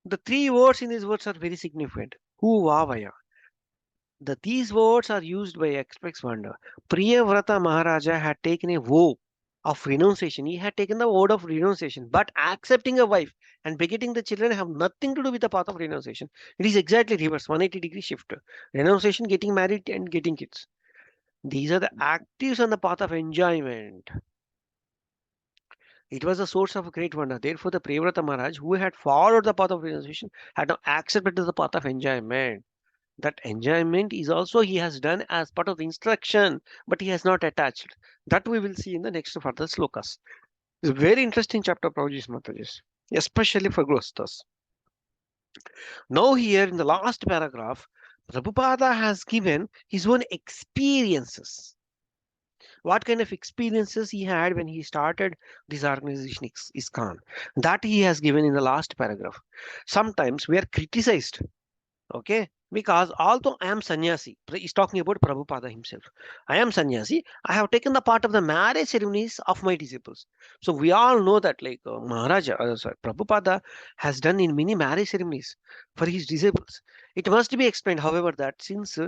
The three words in these words are very significant. Hu Vavaya. These words are used by experts wonder. Priyavrata Maharaja had taken a vow of renunciation. He had taken the word of renunciation, but accepting a wife and begetting the children have nothing to do with the path of renunciation. It is exactly reverse, 180-degree shift. Renunciation, getting married and getting kids. These are the actives on the path of enjoyment. It was a source of great wonder. Therefore, the Priyavrata Maharaj, who had followed the path of renunciation, had now accepted the path of enjoyment. That enjoyment is also he has done as part of the instruction, but he has not attached. That we will see in the next further slokas. It's a very interesting chapter, Prabhuji's Mataji's, especially for Grosthas. Now here in the last paragraph, Prabhupada has given his own experiences. What kind of experiences he had when he started this organization ISKCON. That he has given in the last paragraph. Sometimes we are criticized. Okay, because although I am sannyasi, he's talking about Prabhupada himself. I am sannyasi. I have taken the part of the marriage ceremonies of my disciples. So we all know that like Prabhupada has done in many marriage ceremonies for his disciples. It must be explained, however, that since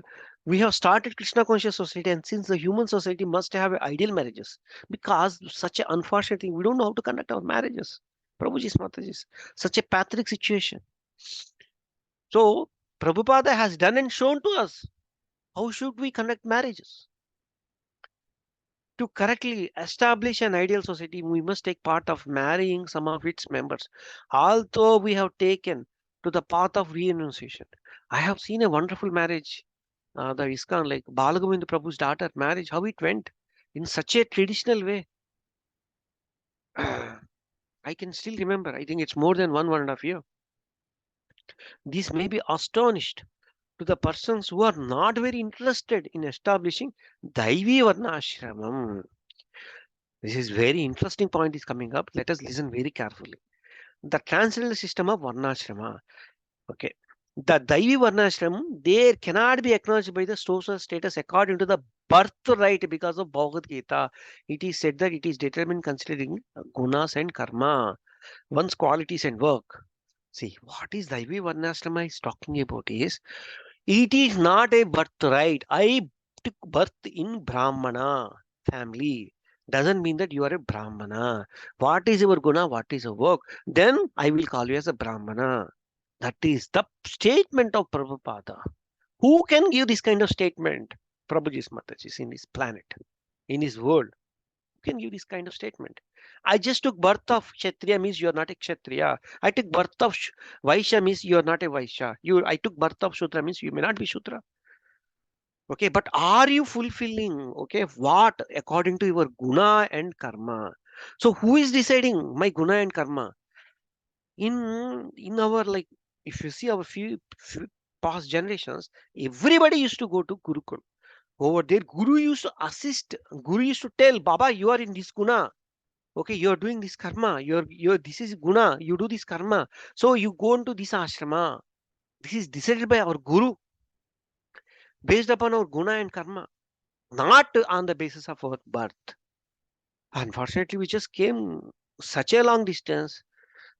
we have started Krishna conscious society and since the human society must have ideal marriages, because such an unfortunate thing, we don't know how to conduct our marriages. Prabhuji's Mataji's, such a pathetic situation. So Prabhupada has done and shown to us how should we conduct marriages. To correctly establish an ideal society, we must take part of marrying some of its members. Although we have taken to the path of renunciation. I have seen a wonderful marriage, the ISKCON, like Balagovind Prabhu's daughter marriage, how it went in such a traditional way. I can still remember, I think it's more than 1.5 years. This may be astonished to the persons who are not very interested in establishing Daivi Varnashramam. This is very interesting point is coming up. Let us listen very carefully. The transcendental system of Varnashrama. Okay. The Daivi Varnashramam, there cannot be acknowledged by the social status according to the birthright because of Bhagavad Gita. It is said that it is determined considering gunas and karma. one's qualities and work. See, what is Daivi Varnashrama is talking about is, it is not a birthright. I took birth in Brahmana family. Doesn't mean that you are a Brahmana. What is your guna? What is your work? Then I will call you as a Brahmana. That is the statement of Prabhupada. Who can give this kind of statement? Prabhuji's Mataji in this planet, in his world. Who can give this kind of statement? I just took birth of Kshatriya means you are not a Kshatriya. I took birth of Vaishya means you are not a Vaishya. I took birth of Shudra means you may not be Shudra. Okay, but are you fulfilling, okay, what according to your guna and karma? So who is deciding my guna and karma? In our, like, if you see our few past generations, everybody used to go to Gurukul. Over there, Guru used to assist. Guru used to tell, Baba, you are in this guna. Okay, you are doing this karma. This is guna. You do this karma. So you go into this ashrama. This is decided by our Guru, based upon our guna and karma, not on the basis of our birth. Unfortunately, we just came such a long distance.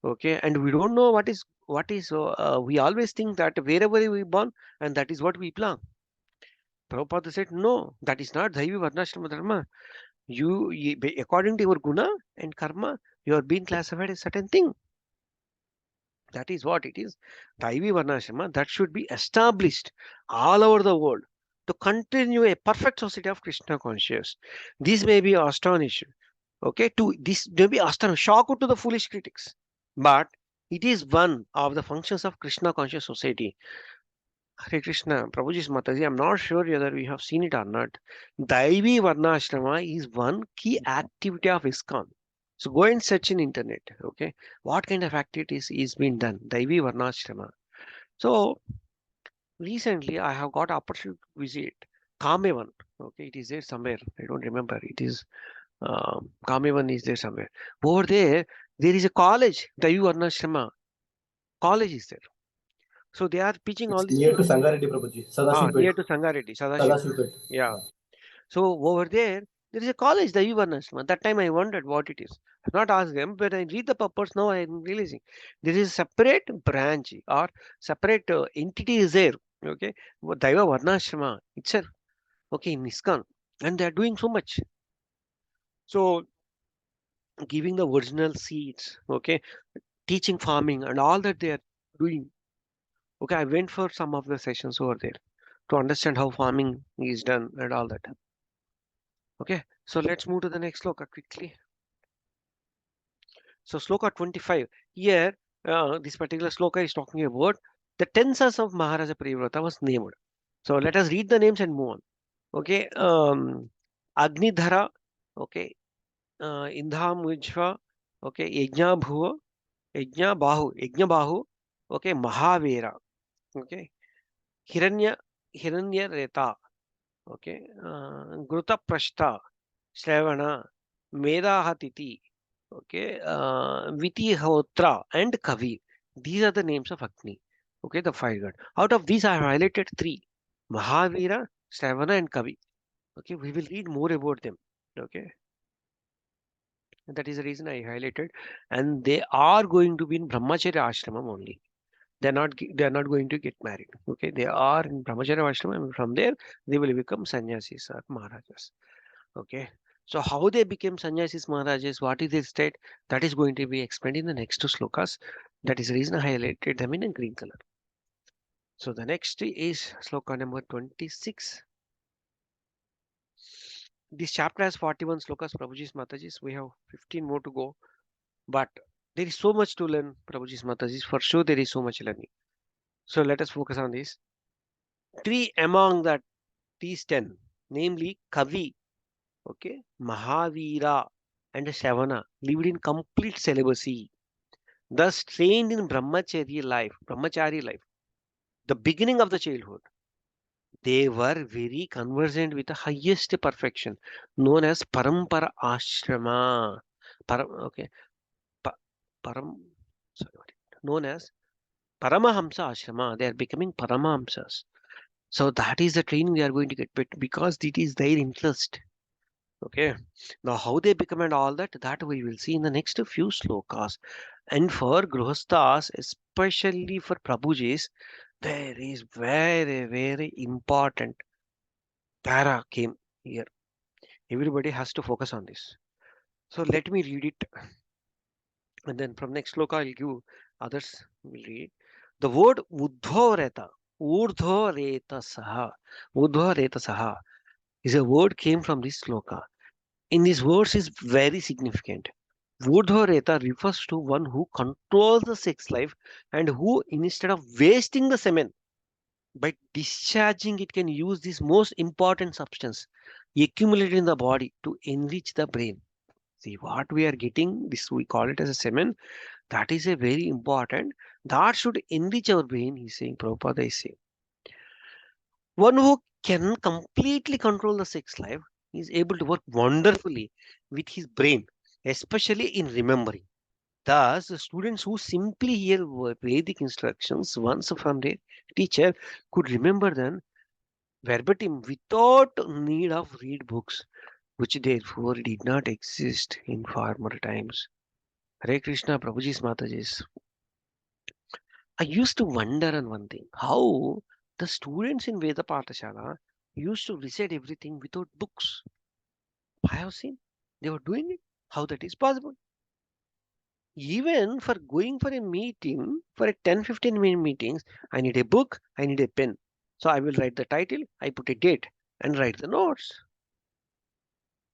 Okay, and we don't know what is we always think that wherever we born, and that is what we belong. Prabhupada said, no, that is not Daivi Varnashrama Dharma. According to your guna and karma, you are being classified as certain thing. That is what it is. Daivi Varnashrama, that should be established all over the world to continue a perfect society of Krishna conscious. This may be astonished. Okay, this may be astonished, shock to the foolish critics. But it is one of the functions of Krishna conscious society. Hare Krishna, Prabhuji's Mataji, I'm not sure whether we have seen it or not. Daivi Varnashrama is one key activity of ISKCON. So go and search in internet, okay? What kind of activities is being done? Daivi Varnashrama. So recently I have got opportunity to visit Kamevan. Okay, it is there somewhere. I don't remember. It is Kamevan is there somewhere. Over there is a college, Daivi Varnashrama. College is there. So they are teaching all It's these near things. to Sangareddy, Prabhuji. Near Sadashivpet. to Sangareddy, Sadashiv. Sadashivpet. Yeah. So over there is a college, the Varnashrama. That time I wondered what it is. I've not asked them, but I read the purpose. Now I am realizing there is a separate branch or separate entity is there. Okay, Daiva Varnashrama itself. Okay, in ISKCON, and they are doing so much. So giving the original seeds. Okay, teaching farming and all that they are doing. Okay, I went for some of the sessions over there to understand how farming is done and all that. Okay, so let's move to the next sloka quickly. So sloka 25. Here, this particular sloka is talking about the 10 sons of Maharaja Priyavrata was named. So let us read the names and move on. Okay, Agnidhara, okay, Indhamujva, okay, Yajnabahu, okay, Mahavira, okay, Hiranya okay, Gruta Prashta, Shravana, Medahatiti, okay, Vitihotra, and Kavi. These are the names of Agni. Okay, the fire god. Out of these, I have highlighted three: Mahavira, Shravana, and Kavi. Okay, we will read more about them. Okay, that is the reason I highlighted, and they are going to be in Brahmacharya Ashramam only. They are not going to get married. Okay, they are in Brahmacharya Ashramam, and from there they will become sannyasis or maharajas. Okay, so how they became sannyasis maharajas, what is their state, that is going to be explained in the next two slokas. That is the reason I highlighted them in a green color. So the next is sloka number 26. This chapter has 41 slokas, Prabhuji's Matajis. We have 15 more to go, but there is so much to learn, Prabhuji's Matajis. For sure, there is so much learning. So let us focus on this. Three among these 10, namely Kavi, okay, Mahavira, and Shavana, lived in complete celibacy, thus trained in brahmachari life, the beginning of the childhood. They were very conversant with the highest perfection, known as Parampara Ashrama. Okay, Param, sorry, known as Paramahamsa Ashrama. They are becoming Paramahamsas. So that is the training they are going to get, because it is their interest. Okay, now how they become and all that we will see in the next few slokas. And for Grihasthas, especially for Prabhujis, there is very, very important para came here. Everybody has to focus on this. So let me read it, and then from next sloka I'll give others will read. The word Uddhavareta, Urdhvareta is a word came from this sloka. In these words is very significant. Urdhvareta refers to one who controls the sex life and who, instead of wasting the semen by discharging it, can use this most important substance accumulated in the body to enrich the brain. See what we are getting, this we call it as a semen. That is a very important. That should enrich our brain, he's saying, Prabhupada is saying. One who can completely control the sex life is able to work wonderfully with his brain, especially in remembering. Thus, the students who simply hear Vedic instructions once from their teacher could remember them verbatim without need of read books, which therefore did not exist in former times. Hare Krishna, Prabhuji's Mataji's. I used to wonder on one thing, how the students in Veda Pathashala used to recite everything without books. I have seen they were doing it. How that is possible? Even for going for a meeting, for a 10-15 minute meetings, I need a book, I need a pen. So I will write the title, I put a date and write the notes.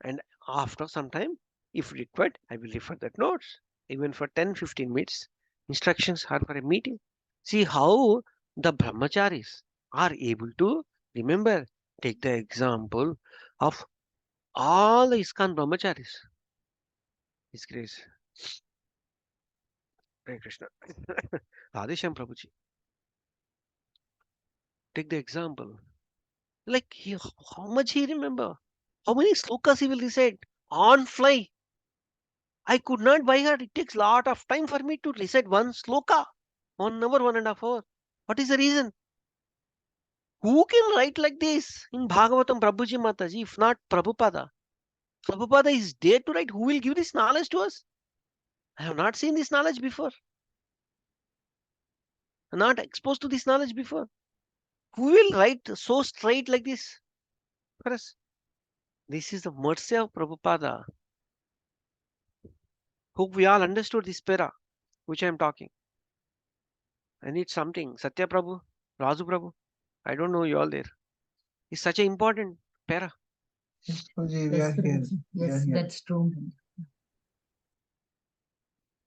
And after some time, if required, I will refer that notes. Even for 10-15 minutes, instructions are for a meeting. See how the brahmacharis are able to remember. Take the example of all the ISKCON brahmacharis. His Grace. Hare Krishna. Radhesham Prabhuji. Take the example. Like how much he remember? How many slokas he will recite on fly? I could not by heart. It takes lot of time for me to recite one sloka. 1 hour, 1.5 hours. What is the reason? Who can write like this in Bhagavatam, Prabhuji Mataji, if not Prabhupada? Prabhupada is there to write. Who will give this knowledge to us? I have not seen this knowledge before. Not exposed to this knowledge before. Who will write so straight like this for us? This is the mercy of Prabhupada. Hope we all understood this para which I am talking. I need something. Satya Prabhu, Razu Prabhu. I don't know you all there. It's such an important para. Yes, Prabhuji, we Yes, are here. Prabhuji. We are Yes, here. that's true.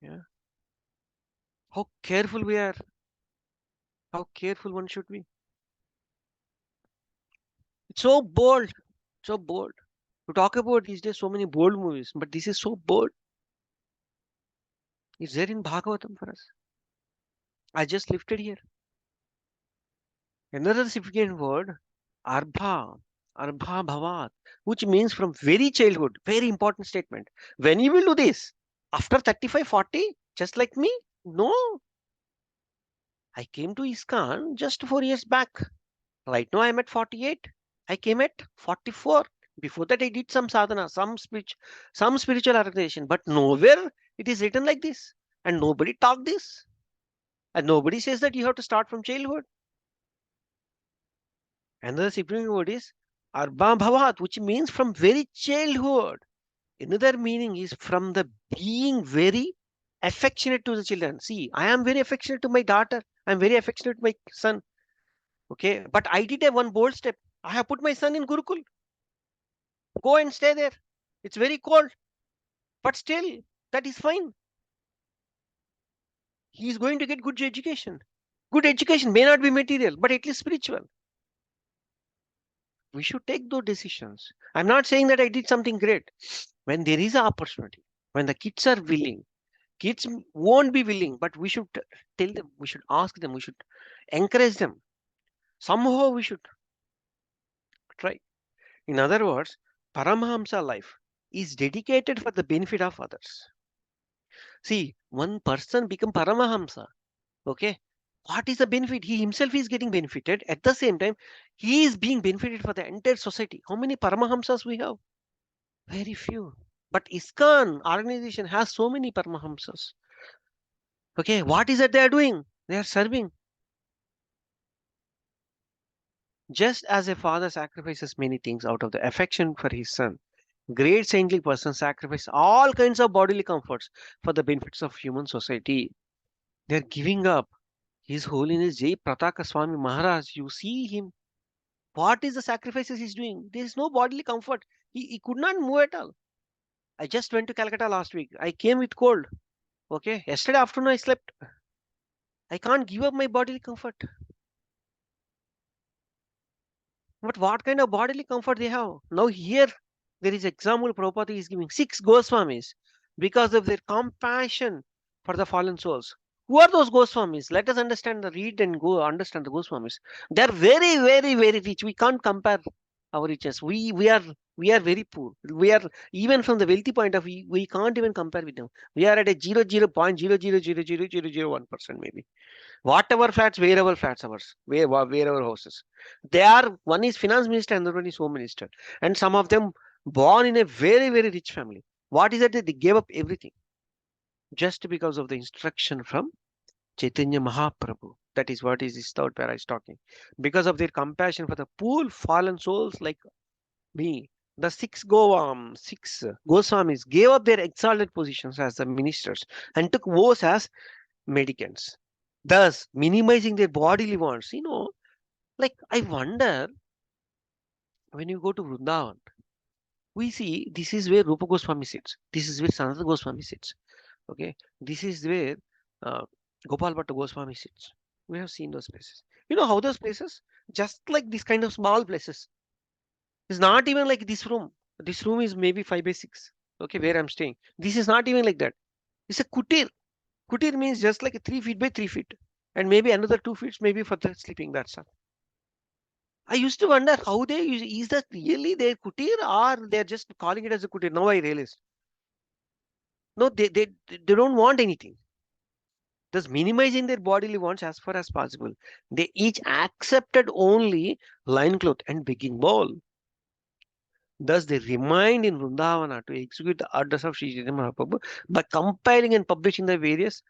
Yeah. How careful we are. How careful one should be. It's so bold. So bold. To talk about these days so many bold movies, but this is so bold. It's there in Bhagavatam for us. I just lifted here. Another significant word, Arbha, Arbha Bhavat, which means from very childhood. Very important statement. When you will do this? After 35, 40? Just like me? No. I came to ISKCON just 4 years back. Right now I'm at 48. I came at 44. Before that I did some sadhana, some spiritual organization, but nowhere it is written like this. And nobody taught this. And nobody says that you have to start from childhood. Another significant word is Arba Bhavat, which means from very childhood. Another meaning is from the being very affectionate to the children. See, I am very affectionate to my daughter. I am very affectionate to my son. Okay, but I did a one bold step. I have put my son in Gurukul. Go and stay there. It's very cold, but still, that is fine. He is going to get good education. Good education may not be material, but at least spiritual. We should take those decisions. I'm not saying that I did something great. When there is an opportunity, when the kids are willing, kids won't be willing, but we should tell them, we should ask them, we should encourage them. Somehow we should try. In other words, Paramahamsa life is dedicated for the benefit of others. See, one person become Paramahamsa. Okay. What is the benefit? He himself is getting benefited. At the same time, he is being benefited for the entire society. How many Paramahamsas we have? Very few. But ISKCON organization has so many Paramahamsas. Okay, what is it they are doing? They are serving. Just as a father sacrifices many things out of the affection for his son, great saintly persons sacrifice all kinds of bodily comforts for the benefits of human society. They are giving up. His Holiness Jai Prataka Swami Maharaj, you see him. What is the sacrifices he's doing? There is no bodily comfort. He could not move at all. I just went to Calcutta last week. I came with cold. Okay. Yesterday afternoon I slept. I can't give up my bodily comfort. But what kind of bodily comfort they have? Now here there is example Prabhupada is giving 6 Goswamis because of their compassion for the fallen souls. Who are those Goswamis? Let us understand the read and go understand the Goswamis. They are very, very, very rich. We can't compare our riches. We are very poor. We are even from the wealthy point of view, we can't even compare with them. We are at a 0.00000001% maybe. Whatever flats, wherever flats ours, wherever houses. They are, one is finance minister, another one is home minister. And some of them born in a very, very rich family. What is it that they gave up everything just because of the instruction from Chaitanya Mahaprabhu? That is what is this third para is talking. Because of their compassion for the poor fallen souls like me, the six Goswamis gave up their exalted positions as the ministers and took vows as mendicants, thus minimizing their bodily wants. Like I wonder, when you go to Vrindavan, we see this is where Rupa Goswami sits. This is where Sanatana Goswami sits. Okay, this is where uh, Gopal Bhatta Goswami sits. We have seen those places. You know how those places, just like this kind of small places, it's not even like this room. This room is maybe 5 by 6. Okay, where I'm staying. This is not even like that. It's a kutir. Kutir means just like a 3 feet by 3 feet, and maybe another 2 feet maybe for the sleeping. That's all. I used to wonder how they use, is that really their kutir or they're just calling it as a kutir. Now I realized. No, they don't want anything. Thus minimizing their bodily wants as far as possible. They each accepted only loincloth and begging bowl. Thus they remained in Vrindavana to execute the orders of Sri Chaitanya Mahaprabhu by compiling and publishing the various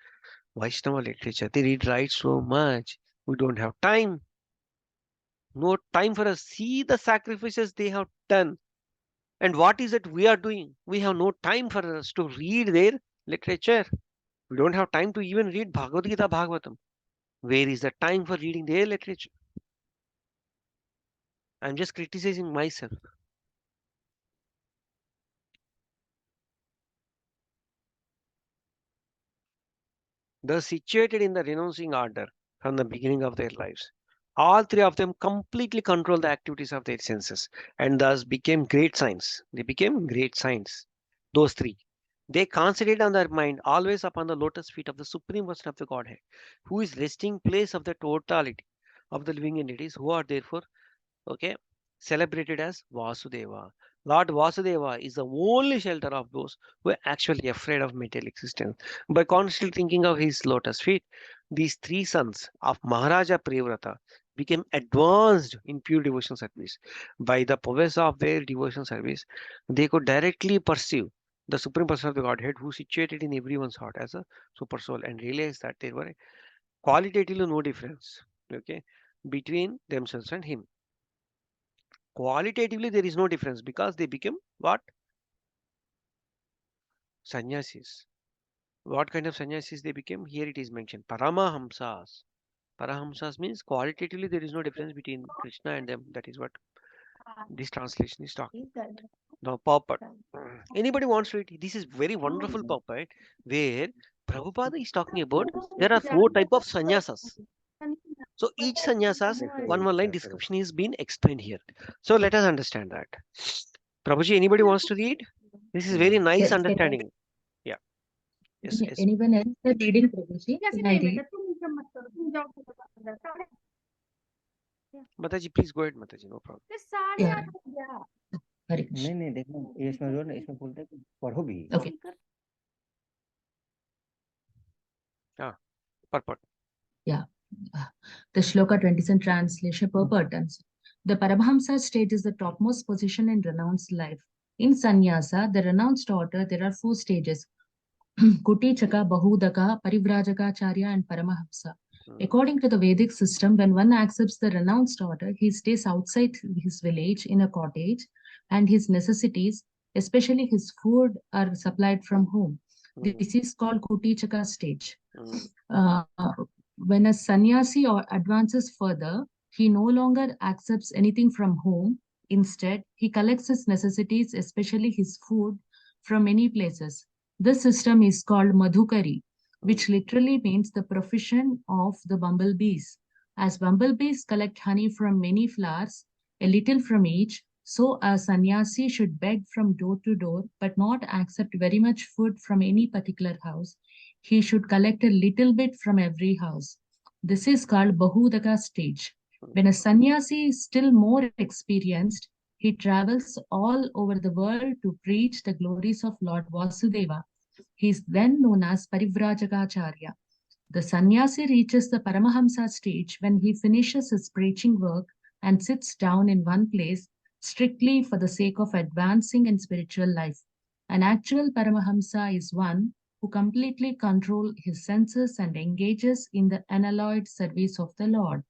Vaishnava literature. They write so much. We don't have time. No time for us. See the sacrifices they have done. And what is it we are doing? We have no time for us to read their literature. We don't have time to even read Bhagavad Gita, Bhagavatam. Where is the time for reading their literature? I'm just criticizing myself. Thus situated in the renouncing order from the beginning of their lives. All three of them completely control the activities of their senses and thus became great saints. They became great saints. Those three. They concentrate on their mind always upon the lotus feet of the Supreme Person of the Godhead, who is resting place of the totality of the living entities, who are therefore, okay, celebrated as Vasudeva. Lord Vasudeva is the only shelter of those who are actually afraid of material existence. By constantly thinking of his lotus feet, these three sons of Maharaja Priyavrata became advanced in pure devotion service. By the powers of their devotion service, they could directly perceive the Supreme Person of the Godhead, who is situated in everyone's heart as a super soul, and realize that there were qualitatively no difference, okay, between themselves and him. Qualitatively, there is no difference because they became what? Sannyasis. What kind of sannyasis they became? Here it is mentioned. Paramahamsas. Parahamsas means qualitatively there is no difference between Krishna and them. That is what this translation is talking. Now, purport. Anybody wants to read? This is very wonderful purport where Prabhupada is talking about there are 4 type of sannyasas. So each sannyasas, one line description is being explained here. So let us understand that. Prabhuji, anybody wants to read? This is very nice understanding. Yeah. Yes, yes. Anyone else reading, Prabhuji? Can I read? Mataji, please go ahead, Mataji. No problem. Yeah. Hare Krishna. नहीं देखो इसमें जो है ना इसमें बोलते हैं कि पढ़ो भी Okay. Purport. Yeah. The Shloka 20th translation purport. The Paramahamsa state is the topmost position in renounced life. In sannyasa, the renounced order, there are 4 stages. Kutichaka, Bahudaka, Parivrajagacharya, and Paramahamsa. According to the Vedic system, when one accepts the renounced order, he stays outside his village in a cottage, and his necessities, especially his food, are supplied from home. This is called Kutichaka stage. Uh, when a sannyasi advances further, he no longer accepts anything from home. Instead, he collects his necessities, especially his food, from many places. This system is called Madhukari, which literally means the profession of the bumblebees. As bumblebees collect honey from many flowers, a little from each, so a sannyasi should beg from door to door, but not accept very much food from any particular house. He should collect a little bit from every house. This is called Bahudaka stage. When a sannyasi is still more experienced, he travels all over the world to preach the glories of Lord Vasudeva. He is then known as Parivrajagacharya. The sannyasi reaches the Paramahamsa stage when he finishes his preaching work and sits down in one place strictly for the sake of advancing in spiritual life. An actual Paramahamsa is one who completely controls his senses and engages in the unalloyed service of the Lord.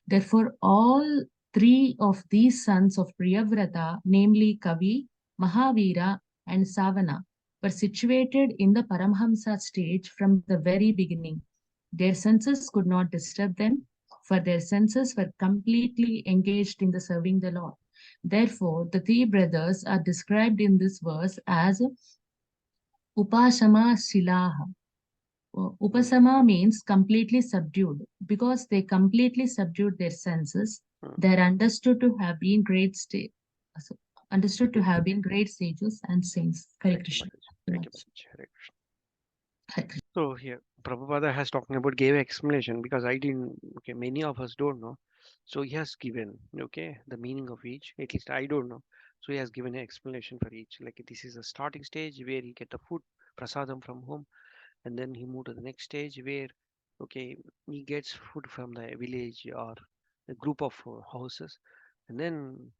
Therefore, all three of these sons of Priyavrata, namely Kavi, Mahavira, and Savana, were situated in the Paramhamsa stage from the very beginning. Their senses could not disturb them, for their senses were completely engaged in the serving the Lord. Therefore, the three brothers are described in this verse as Upasama Silaha. Upasama means completely subdued. Because they completely subdued their senses, they are understood to have been great sages and saints. Hare Krishna. Thank you, Hare Krishna. So here, Prabhupada has talking about gave explanation because I didn't. Okay, many of us don't know. So he has given the meaning of each. At least I don't know. So he has given an explanation for each. Like this is a starting stage where he get the food prasadam from home, and then he moved to the next stage where he gets food from the village or a group of houses, and then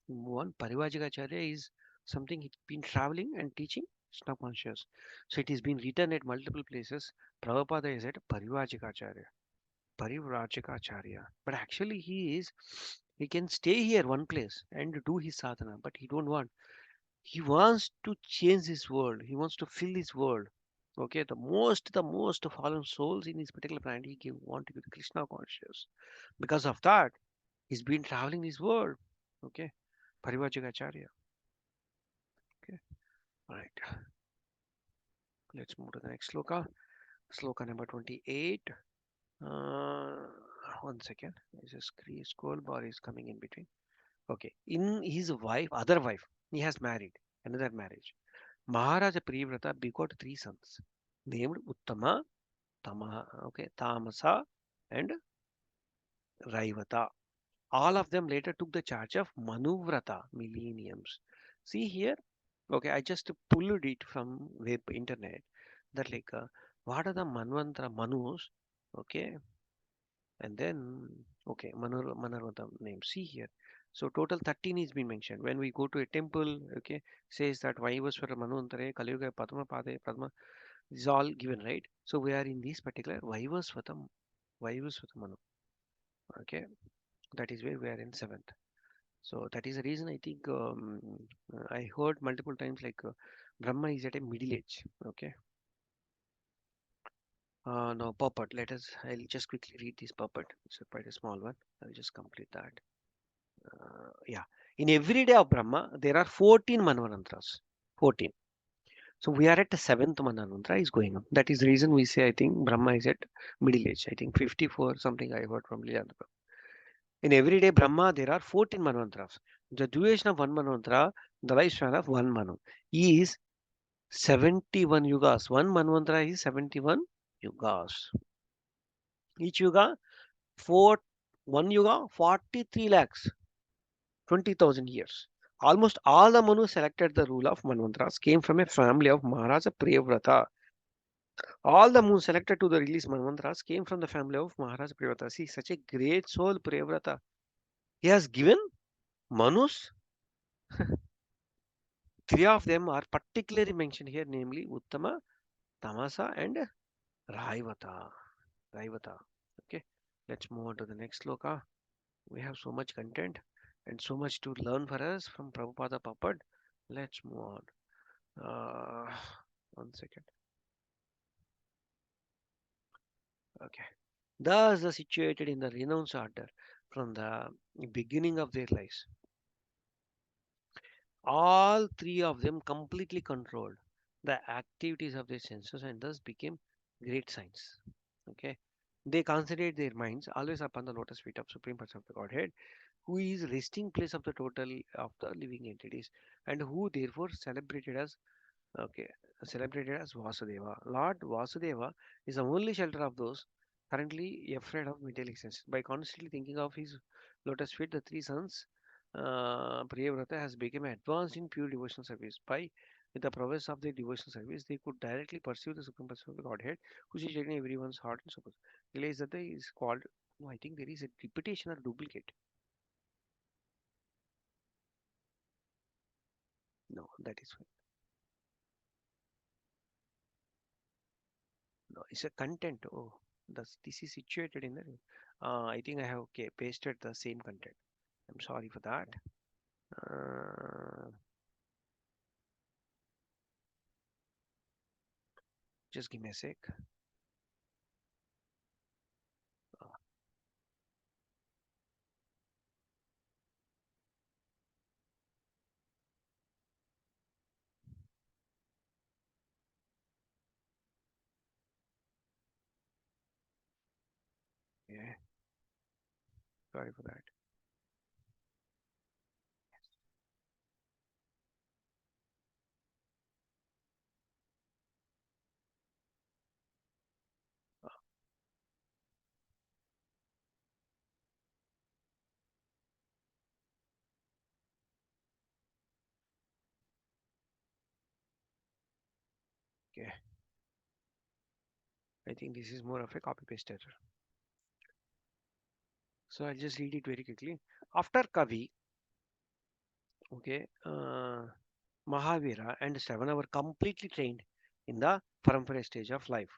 one Parivajagacharya is something he's been traveling and teaching subconscious. So it has been written at multiple places. Prabhupada is at Parivajagacharya. Parivrajagacharya. But actually he can stay here one place and do his sadhana, but he don't want. He wants to change his world. He wants to fill his world. Okay, the most fallen souls in his particular planet, want to be the Krishna conscious. Because of that, he's been traveling this world. Okay, Parivajagacharya. Okay, all right. Let's move to the next sloka. Sloka number 28. One second. There's a scroll bar is coming in between. Okay. In his other wife, he has married another marriage. Maharaja Priyavrata begot three sons named Uttama, Tamasa, and Raivata. All of them later took the charge of Manuvrata millenniums. See here. Okay, I just pulled it from web internet. That what are the Manvantara Manus? Okay, and then Manarvata name. See here. So total 13 is been mentioned. When we go to a temple, okay, says that Vaivasvara Manvantare, Kaliyuga Padma Pade Padma is all given, right? So we are in this particular Vaivasvata Manu. Okay, that is where we are in 7th. So that is the reason I think I heard multiple times Brahma is at a middle age. Okay. No, puppet. I'll just quickly read this puppet. It's quite a small one. I'll just complete that. Yeah. In every day of Brahma, there are 14 Manvantras. 14. So we are at the 7th Manvantra is going on. That is the reason we say I think Brahma is at middle age. I think 54 something I heard from Lilananda. In every day Brahma, there are 14 Manvantras. The duration of one Manvantra, the lifespan of one Manu, is 71 yugas. One Manvantra is 71 yugas. Each yuga, one yuga, 43 lakhs, 20,000 years. Almost all the Manu selected the rule of Manvantras came from a family of Maharaja Priyavrata. All the Manu selected to the release Manvantras came from the family of Maharaja Priyavrata. See, such a great soul Priyavrata. He has given Manus. Three of them are particularly mentioned here, namely Uttama, Tamasa and Raivata. Okay, let's move on to the next sloka. We have so much content and so much to learn for us from Prabhupada Papad. Let's move on. 1 second. Okay. Thus, are situated in the renounced order from the beginning of their lives. All three of them completely controlled the activities of their senses and thus became great saints. Okay. They concentrate their minds always upon the lotus feet of Supreme Person of the Godhead, who is resting place of the total of the living entities, and who therefore okay, celebrated as Vasudeva. Lord Vasudeva is the only shelter of those currently afraid of material existence. By constantly thinking of his lotus feet, the three sons, Priyavrata has become advanced in pure devotional service. With the prowess of their devotional service, they could directly pursue the Supreme Person of the Godhead, who is in everyone's heart and soul. Realize that there is called, I think there is a repetition or duplicate. No, that is fine. No, it's a content. Oh, this is situated in the. I think I have pasted the same content. I'm sorry for that. Just give me a sec. Yeah, sorry for that. Okay, I think this is more of a copy paste error. So I'll just read it very quickly. After Kavi, okay, Mahavira and Shravana were completely trained in the Parampara stage of life.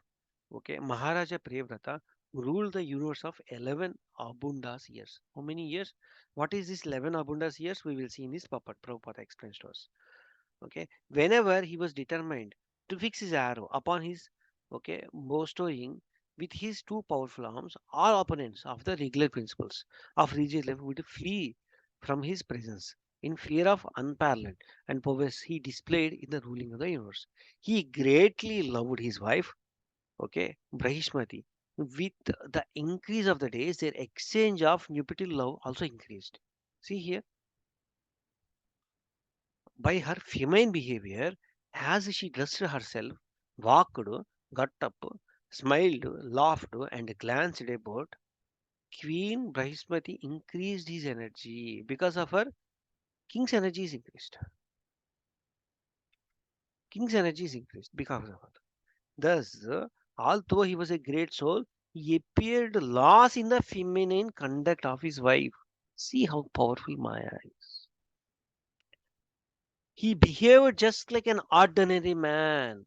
Okay, Maharaja Priyavrata ruled the universe of 11 abundas years. How many years? What is this 11 abundas years? We will see in this Papat. Prabhupada explains to us. Okay, whenever he was determined to fix his arrow upon his bestowing with his two powerful arms, all opponents of the regular principles of religious life would flee from his presence in fear of unparalleled and prowess he displayed in the ruling of the universe. He greatly loved his wife, Brahishmati. With the increase of the days, their exchange of nuptial love also increased. See here, by her feminine behavior, as she dressed herself, walked, got up, smiled, laughed, and glanced about, Queen Brahmaspati increased his energy. Because of her, king's energy is increased. King's energy is increased because of her. Thus, although he was a great soul, he appeared lost in the feminine conduct of his wife. See how powerful Maya is. He behaved just like an ordinary man.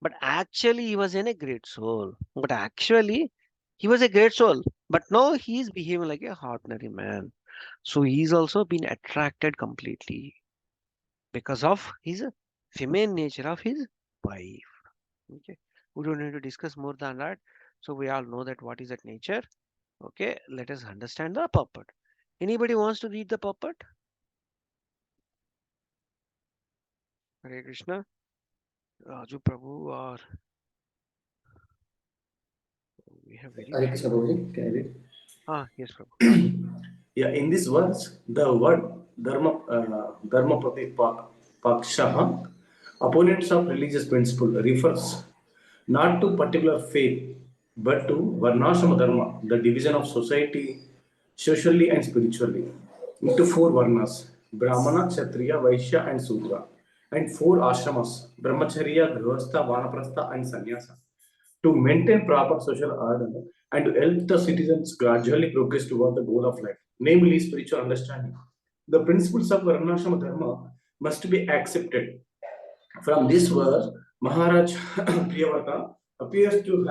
But actually, he was in a great soul. But actually, he was a great soul. But now he is behaving like a ordinary man. So he's also been attracted completely because of his feminine nature of his wife. Okay, we don't need to discuss more than that. So we all know that what is that nature. Okay, let us understand the puppet. Anybody wants to read the puppet? Hare Krishna, Raju Prabhu, or we have very Hare few. Krishna Prabhuji, can I read? Yes, Prabhu. Yeah, in this verse, the word dharma pakshaha, opponents of religious principle, refers not to particular faith, but to varnashrama dharma, the division of society socially and spiritually into four varnas: Brahmana, Kshatriya, Vaishya, and Sudra, and four ashramas: Brahmacharya, Grihastha, Vanaprastha, and Sannyasa, to maintain proper social order and to help the citizens gradually progress toward the goal of life, namely spiritual understanding. The principles of Varnashrama Dharma must be accepted. From this verse, Maharaj Priyavrata appears to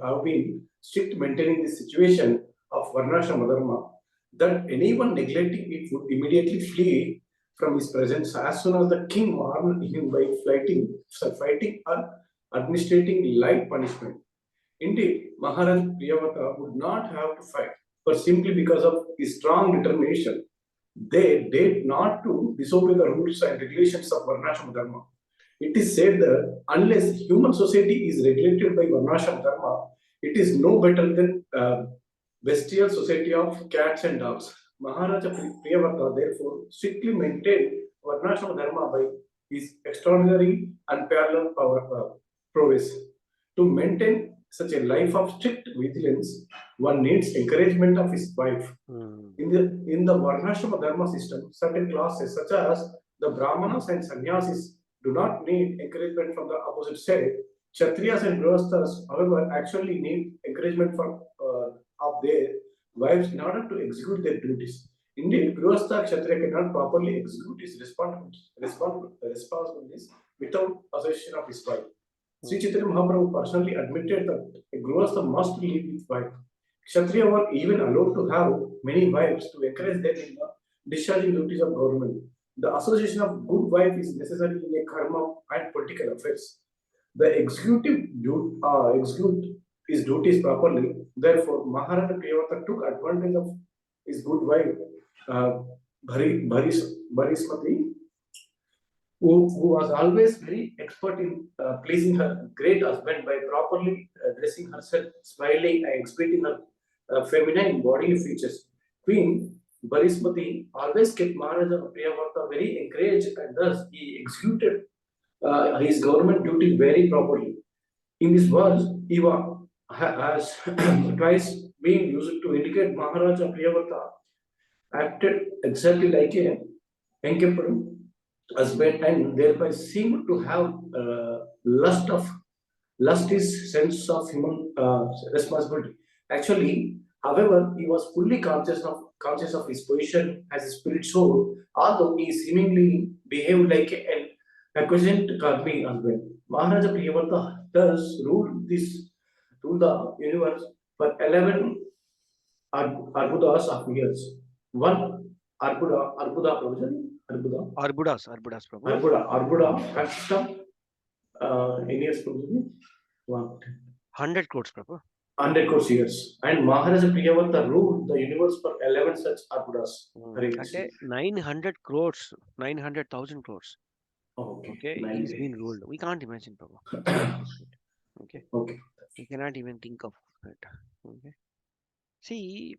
have been strict maintaining the situation of Varnashrama Dharma, that anyone neglecting it would immediately flee from his presence as soon as the king warned him by fighting or administrating light punishment. Indeed, Maharaj Priyavrata would not have to fight, but simply because of his strong determination, they dared not to disobey the rules and regulations of Varnashrama Dharma. It is said that unless human society is regulated by Varnashrama Dharma, it is no better than bestial society of cats and dogs. Maharaja Priyavrata therefore strictly maintained Varnashrama Dharma by his extraordinary unparalleled prowess. To maintain such a life of strict vigilance, one needs encouragement of his wife. In the Varnashrama Dharma system, certain classes such as the Brahmanas and Sannyasis do not need encouragement from the opposite side. Kshatriyas and Grihasthas, however, actually need encouragement of their wives in order to execute their duties. Indeed, Grihastha Kshatriya cannot properly execute his responsibilities without association of his wife. Sri Chaitanya Mahaprabhu personally admitted that a Grihastha must live with wife. Kshatriya were even allowed to have many wives to encourage them in the discharging duties of government. The association of good wife is necessary in a karma and political affairs. The execute his duties properly. Therefore, Maharana Priyavrata took advantage of his good wife, Bharismati, who was always very expert in pleasing her great husband by properly dressing herself, smiling, and exhibiting her feminine bodily features. Queen Bharismati always kept Maharaja Priyavrata very encouraged, and thus he executed his government duty very properly. In this verse, Eva has twice been used to indicate Maharaja Priyavrata acted exactly like a Enkeppadu husband and thereby seemed to have lust is sense of human responsibility. Actually, however, he was fully conscious of his position as a spirit soul, although he seemingly behaved like an acquiescent karmi husband. Maharaja Priyavrata thus ruled the universe for 11 arbudas of years. One arbuda provision, Arbudas, Prabhu. arbuda consists of in years provision. 100 crores, Prabhu. 100 crores years. And Maharaja Priyavrata ruled the universe for 11 such arbudas. అంటే 900 crores, 900,000 crores. Okay. Okay, he's been ruled. We can't imagine, Prabhu. Okay. Okay. We cannot even think of it. Okay. See,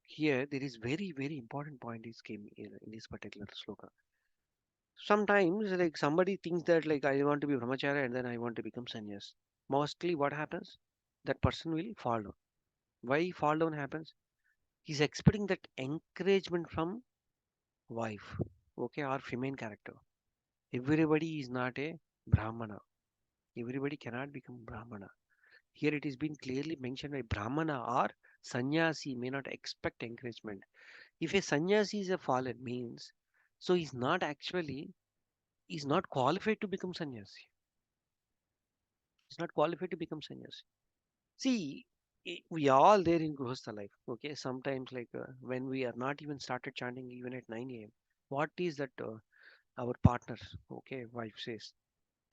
here there is very, very important point is came in this particular sloka. Sometimes like somebody thinks that like I want to be brahmacharya and then I want to become sannyas. Mostly what happens? That person will fall down. Why fall down happens? He's expecting that encouragement from wife, okay, or female character. Everybody is not a brahmana. Everybody cannot become brahmana. Here it is been clearly mentioned by brahmana or sannyasi may not expect encouragement. If a sannyasi is a fallen means, so he's not qualified to become sannyasi. He's not qualified to become sannyasi. See, we all there in Grihastha life. Okay, sometimes like when we are not even started chanting even at 9 a.m. What is that our partner, okay, wife says,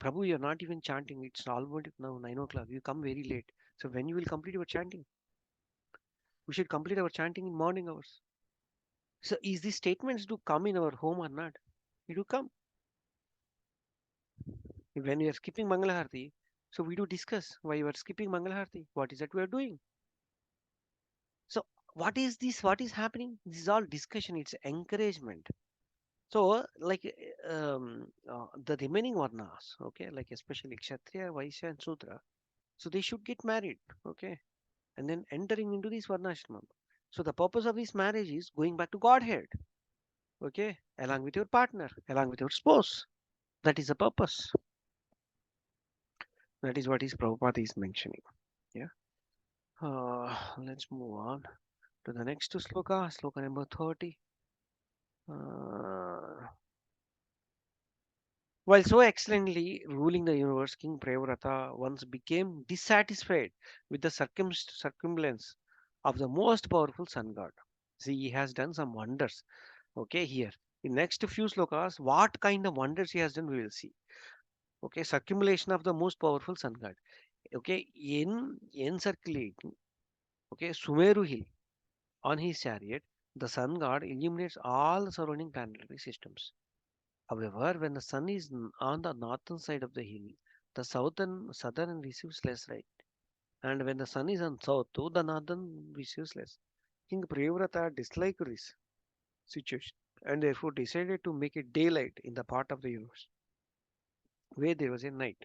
Prabhu, you're not even chanting. It's almost now 9 o'clock. You come very late. So when you will complete your chanting? We should complete our chanting in morning hours. So is these statements do come in our home or not? It do come. When we are skipping Mangalaharti, so we do discuss why you are skipping Mangalaharti. What is that we are doing? So what is this? What is happening? This is all discussion. It's encouragement. So like the remaining varnas, okay, like especially Kshatriya, Vaishya, and Sudra, so they should get married, okay, and then entering into this varnashram. So the purpose of this marriage is going back to Godhead, okay, along with your partner, along with your spouse. That is the purpose. That is what is Prabhupada is mentioning. Yeah. Let's move on to the next sloka, sloka number 30. While so excellently ruling the universe, King Prevrata once became dissatisfied with the circumstance of the most powerful sun god. See, he has done some wonders. Okay, here in next few slokas, what kind of wonders he has done, we will see. Okay, circumambulation of the most powerful sun god. Okay, in encirculating, okay, Sumeru hill on his chariot, the sun god illuminates all the surrounding planetary systems. However, when the sun is on the northern side of the hill, the southern receives less light, and when the sun is on south too, the northern receives less. King Priyavrata disliked this situation and therefore decided to make it daylight in the part of the universe where there was a night.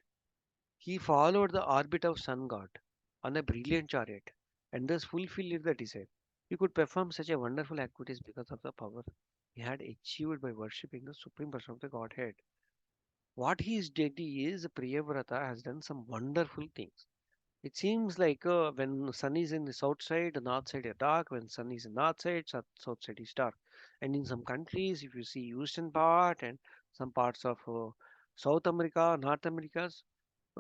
He followed the orbit of sun god on a brilliant chariot and thus fulfilled the desire. He could perform such a wonderful activities because of the power he had achieved by worshipping the supreme person of the Godhead. What he is did is Priyavrata has done some wonderful things. It seems like when sun is in the south side, the north side is dark. When sun is in north side, south side is dark. And in some countries, if you see eastern part and some parts of South America, North Americas,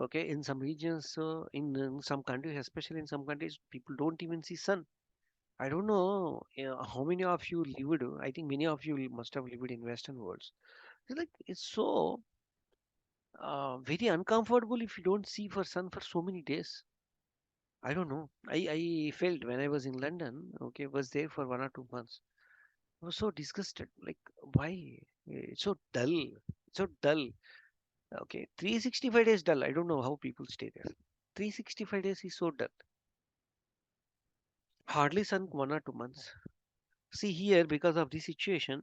okay, in some regions, in some countries, especially in some countries, people don't even see sun. I don't know how many of you lived. I think many of you must have lived in Western worlds. It's like it's so very uncomfortable if you don't see for sun for so many days. I don't know. I felt when I was in London, okay, was there for 1 or 2 months. I was so disgusted. Like, why? It's so dull. It's so dull. Okay, 365 days dull. I don't know how people stay there. 365 days is so dull. Hardly sun 1 or 2 months. See here, because of this situation,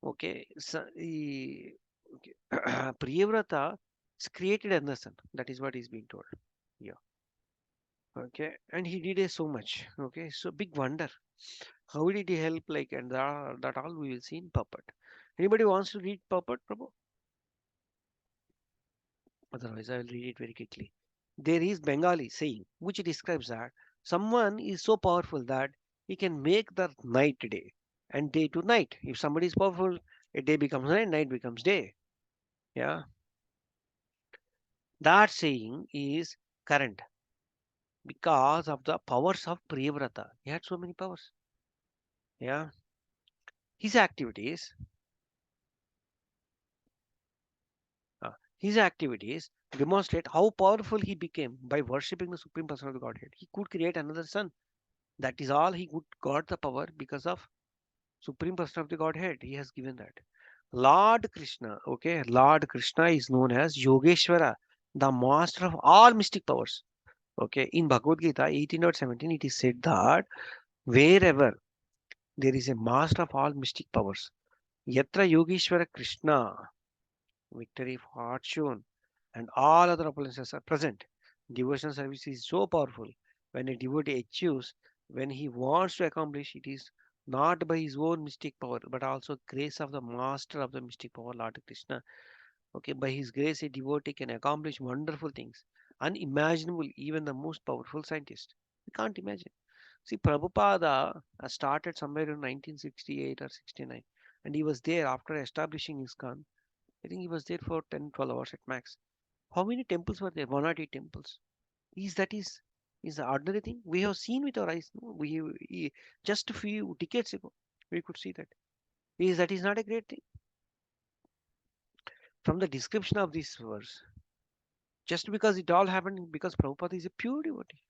okay, so, okay, Priyavrata is created under the sun. That is what is being told. Yeah. Okay, and he did so much. Okay, so big wonder. How did he help? Like, and that all we will see in puppet. Anybody wants to read puppet, Prabhu? Otherwise, I will read it very quickly. There is Bengali saying which describes that someone is so powerful that he can make the night day and day to night. If somebody is powerful, a day becomes night, night becomes day. Yeah, that saying is current because of the powers of Priyavrata. He had so many powers. Yeah, his activities his activities demonstrate how powerful he became by worshipping the Supreme Person of the Godhead. He could create another sun. That is all he could got the power because of Supreme Person of the Godhead. He has given that. Lord Krishna, okay, Lord Krishna is known as Yogeshwara, the master of all mystic powers. Okay, in Bhagavad Gita 18.17, it is said that wherever there is a master of all mystic powers, Yatra Yogeshwara Krishna, victory, fortune, and all other opulences are present. Devotional service is so powerful. When a devotee achieves, when he wants to accomplish, it is not by his own mystic power, but also grace of the master of the mystic power, Lord Krishna. Okay, by his grace, a devotee can accomplish wonderful things, unimaginable, even the most powerful scientist. We can't imagine. See, Prabhupada started somewhere in 1968 or 69, and he was there after establishing his ISKCON. I think he was there for 10, 12 hours at max. How many temples were there? 108 temples. Is the ordinary thing? We have seen with our eyes. No? Just a few decades ago, we could see that. That is not a great thing? From the description of this verse, just because it all happened because Prabhupada is a pure devotee.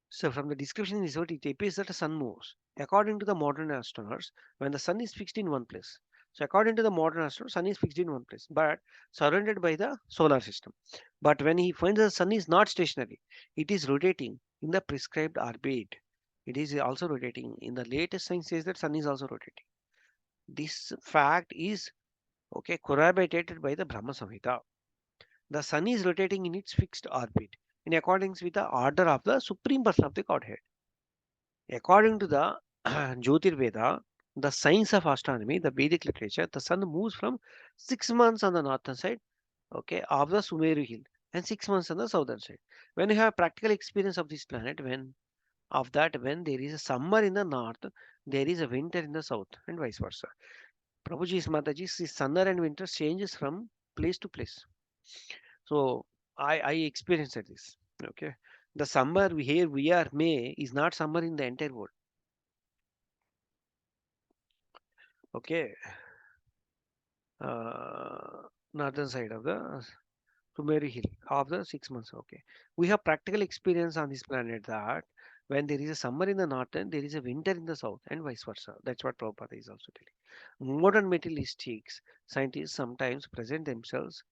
So from the description in this verse, it appears that the sun moves. According to the modern astronomers, when the sun is fixed in one place. So according to the modern astronomer, sun is fixed in one place, but surrounded by the solar system. But when he finds the sun is not stationary, it is rotating in the prescribed orbit. It is also rotating. In the latest science says that sun is also rotating. This fact is okay corroborated by the Brahma Samhita. The sun is rotating in its fixed orbit in accordance with the order of the Supreme Person of the Godhead. According to the Jyotirveda, the science of astronomy, the Vedic literature, the sun moves from 6 months on the northern side, okay, of the Sumeru hill, and 6 months on the southern side. When you have practical experience of this planet, when there is a summer in the north, there is a winter in the south, and vice versa. Prabhuji's Mataji's summer and winter changes from place to place. So I experienced this. Okay, the summer we are May is not summer in the entire world. Okay, northern side of the Sumeri Hill of the 6 months. Okay, we have practical experience on this planet that when there is a summer in the northern, there is a winter in the south, and vice versa. That's what Prabhupada is also telling. Modern materialistics scientists sometimes present themselves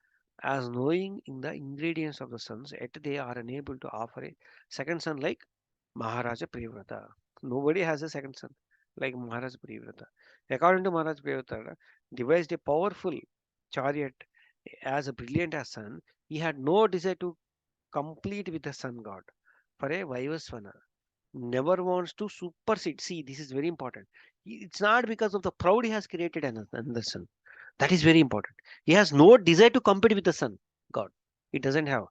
as knowing in the ingredients of the suns, yet they are unable to offer a second sun like Maharaja Priyavrata. Nobody has a second son like Maharaja Priyavrata. According to Maharaja Priyavrata, devised a powerful chariot as brilliant as sun. He had no desire to complete with the sun god. For a Vaivasvana, never wants to supersede. See, this is very important. It's not because of the proud he has created another sun. That is very important. He has no desire to compete with the sun god. He doesn't have.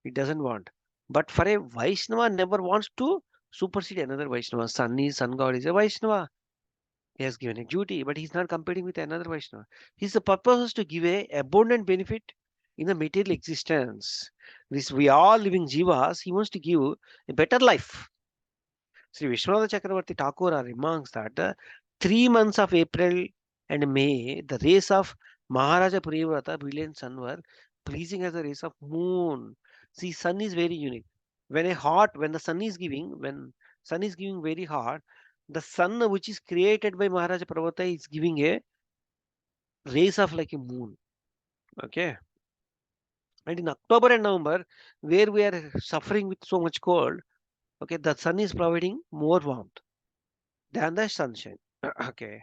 He doesn't want. But for a Vaishnava, never wants to supersede another Vaishnava. Sun god is a Vaishnava. He has given a duty, but he's not competing with another Vaishnava. His purpose is to give a abundant benefit in the material existence. This we are living jivas. He wants to give a better life. Sri Vishwanath Chakravarti Thakur remarks that 3 months of April and May, the rays of Maharaja Priyavrata, brilliant sun, were pleasing as the rays of moon. See, sun is very unique. When sun is giving very hot, the sun which is created by Maharaja Priyavrata is giving a rays of like a moon. Okay. And in October and November, where we are suffering with so much cold, okay, the sun is providing more warmth than the sunshine. Okay.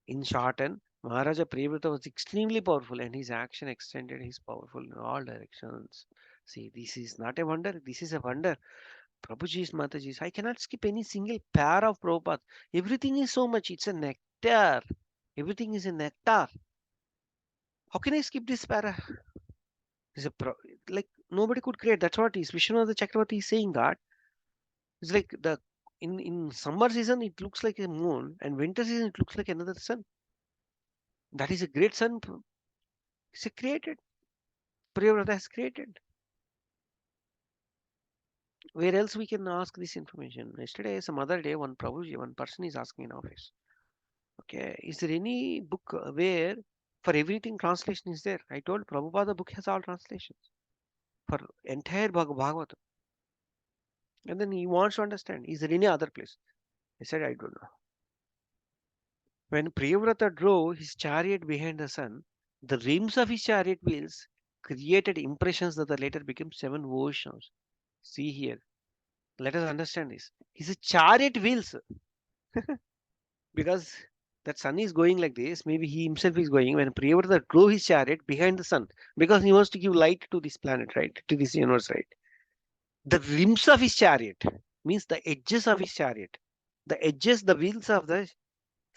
In short, and Maharaja Priyavrata was extremely powerful and his action extended his powerful in all directions. See, this is not a wonder. This is a wonder. Prabhuji's, Mataji's, I cannot skip any single para of Prabhupada. Everything is so much. It's a nectar. Everything is a nectar. How can I skip this para? It's a like nobody could create. That's what is Vishwanath Chakravarti is saying that. It's like in summer season it looks like a moon and winter season it looks like another sun. That is a great sun. It's created. Priyavrata has created. Where else we can ask this information? Yesterday, some other day, one person is asking in office. Okay, is there any book where for everything translation is there? I told Prabhupada book has all translations for entire Bhagavatam. And then he wants to understand, is there any other place? I said, I don't know. When Priyavrata drove his chariot behind the sun, the rims of his chariot wheels created impressions that later became 7 oceans. See here. Let us understand this. His chariot wheels, because that sun is going like this, maybe he himself is going. When Priyavrata drove his chariot behind the sun, because he wants to give light to this planet, right? To this universe, right? The rims of his chariot means the edges of his chariot. The edges, the wheels of the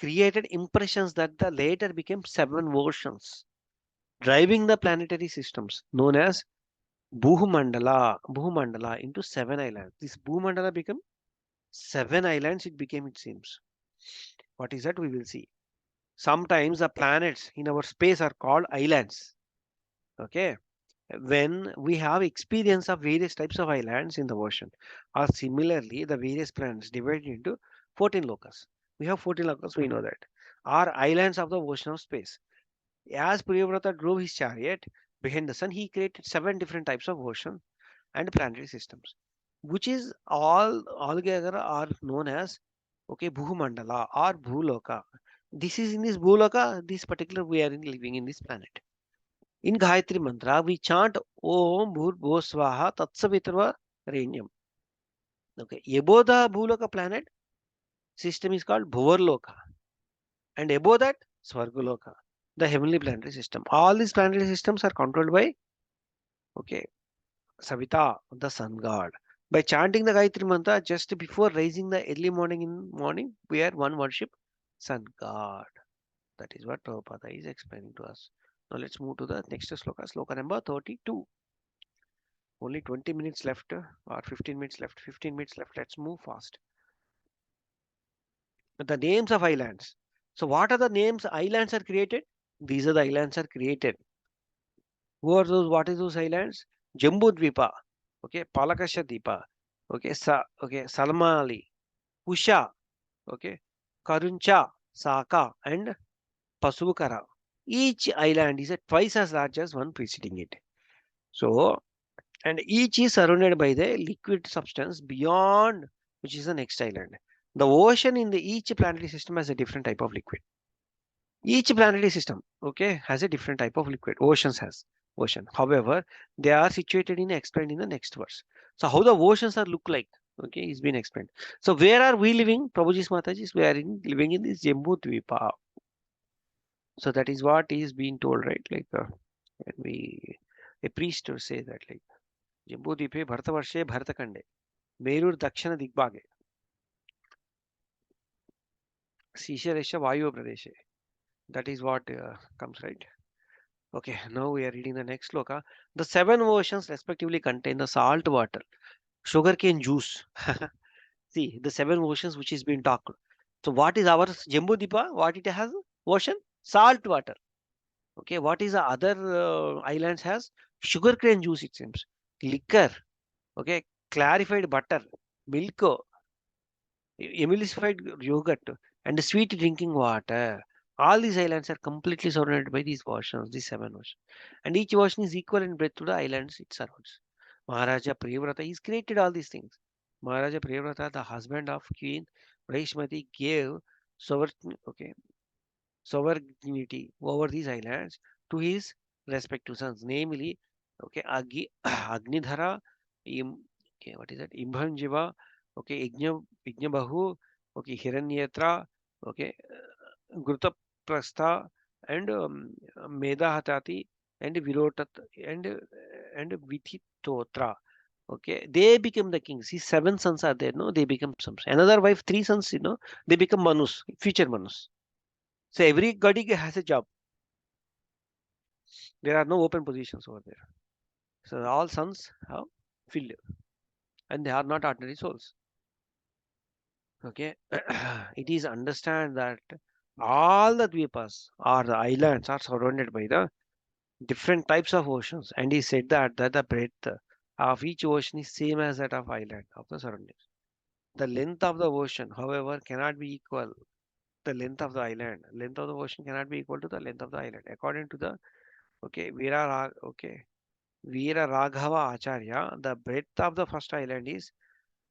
created impressions that the later became 7 oceans, driving the planetary systems known as Bhumandala into 7 islands. This Bhumandala became 7 islands, it became, it seems. What is that? We will see. Sometimes the planets in our space are called islands. Okay. When we have experience of various types of islands in the ocean, or similarly, the various planets divided into 14 locus. We have 14 locus, we know that, are islands of the ocean of space. As Priyavrata drove his chariot behind the sun, he created 7 different types of ocean and planetary systems, which is all together are known as Bhumandala or Bhuloka. This is in this Bhuloka, this particular we are living in this planet. In Gayatri Mantra, we chant Om Bhur Bhosvaha Tatsavitrva Renyam. Okay, above the Bhuloka planet system is called Bhuvarloka, and above that Swargaloka, the heavenly planetary system. All these planetary systems are controlled by Savita, the sun god. By chanting the Gayatri Mantra just before rising the early morning, we are one worship sun god. That is what Prabhupada is explaining to us. Now let's move to the next sloka, sloka number 32. Only 20 minutes left or 15 minutes left. 15 minutes left. Let's move fast. The names of islands. So what are the names islands are created? These are the islands are created. Who are those? What is those islands? Jambu Dvipa, okay, Palakasha Dvipa, okay, Salmali, Usha, okay, Karuncha, Saka, and Pasukara. Each island is twice as large as one preceding it. So, and each is surrounded by the liquid substance beyond which is the next island. The ocean in each planetary system has a different type of liquid. Each planetary system, okay, has a different type of liquid. Oceans has ocean. However, they are situated in explained in the next verse. So how the oceans are look like, okay, is been explained. So where are we living? Prabhuji's Matajis, we are living in this Jambu Dvipa. So that is what is being told, right? Like when a priest will say that, like Jambu Dvipe Bhartavarshe Bhartakande, Merur Dakshana Digbage, Sisharesha Vayu Pradeshe. That is what comes, right? Okay, now we are reading the next sloka. The 7 oceans respectively contain the salt water, sugarcane juice. See, the 7 oceans which is being talked. So what is our Jambudvipa? What it has? Ocean? Salt water. Okay, what is the other islands has? Sugarcane juice, it seems. Liquor. Okay, clarified butter, milk, emulsified yogurt, and sweet drinking water. All these islands are completely surrounded by these oceans, these 7 oceans. And each ocean is equal in breadth to the islands it surrounds. Maharaja Priyavrata, he's created all these things. Maharaja Priyavrata, the husband of Queen Brahmati, gave okay, sovereignty over these islands to his respective sons, namely, okay, Agnidhara, okay, what is that? Imbhanjiva, okay, Ignabahu, okay, Hiranyatra, okay, Grutaprastha, and Medahatati, and Virotat, and and Vithitotra. Okay, they become the kings. His 7 sons are there, no? They become sons. Another wife, 3 sons, they become Manus, future Manus. So everybody has a job. There are no open positions over there. So all sons have filled, and they are not ordinary souls. Okay, it is understand that all the dvipas or the islands are surrounded by the different types of oceans, and he said that the breadth of each ocean is same as that of island of the surroundings. The length of the ocean, however, cannot be equal. The length of the island, length of the ocean cannot be equal to the length of the island, according to the Veera Raghava Acharya. The breadth of the first island is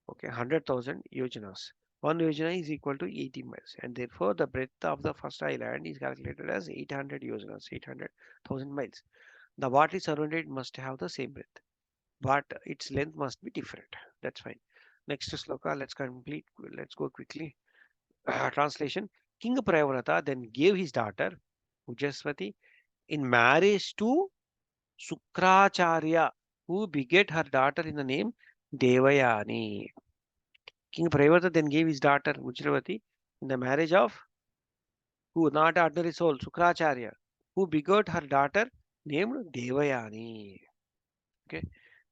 100,000 yojanas. 1 yojana is equal to 80 miles, and therefore the breadth of the first island is calculated as 800 yojanas, 800,000 miles. The water surrounded must have the same breadth, but its length must be different. That's fine. Next sloka, let's go quickly. Translation. King Prayavrata then gave his daughter Ujaswati in marriage to Sukracharya, who beget her daughter in the name Devayani. King Prayavrata then gave his daughter Ujravati in the marriage of who, not ordinary soul, Sukracharya, who begot her daughter named Devayani. Okay,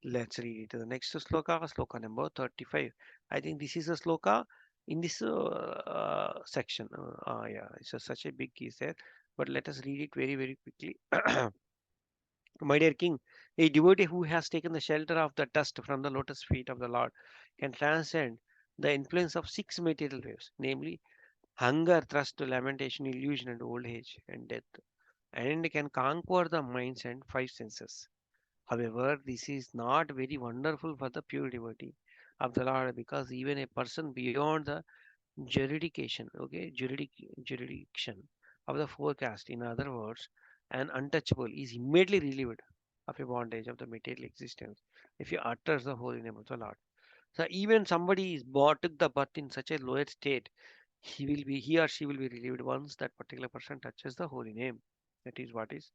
let's read it. The next sloka, sloka number 35. I think this is a sloka in this section. Yeah, it's such a big is there, but let us read it very, very quickly. My dear king, a devotee who has taken the shelter of the dust from the lotus feet of the Lord can transcend the influence of 6 material waves, namely hunger, thirst, lamentation, illusion, and old age and death, and can conquer the minds and 5 senses. However, this is not very wonderful for the pure devotee of the Lord, because even a person beyond the jurisdiction of the forecast, in other words, an untouchable, is immediately relieved of a bondage of the material existence if he utters the holy name of the Lord. So even somebody is took the birth in such a lower state, he or she will be relieved once that particular person touches the holy name. That is what is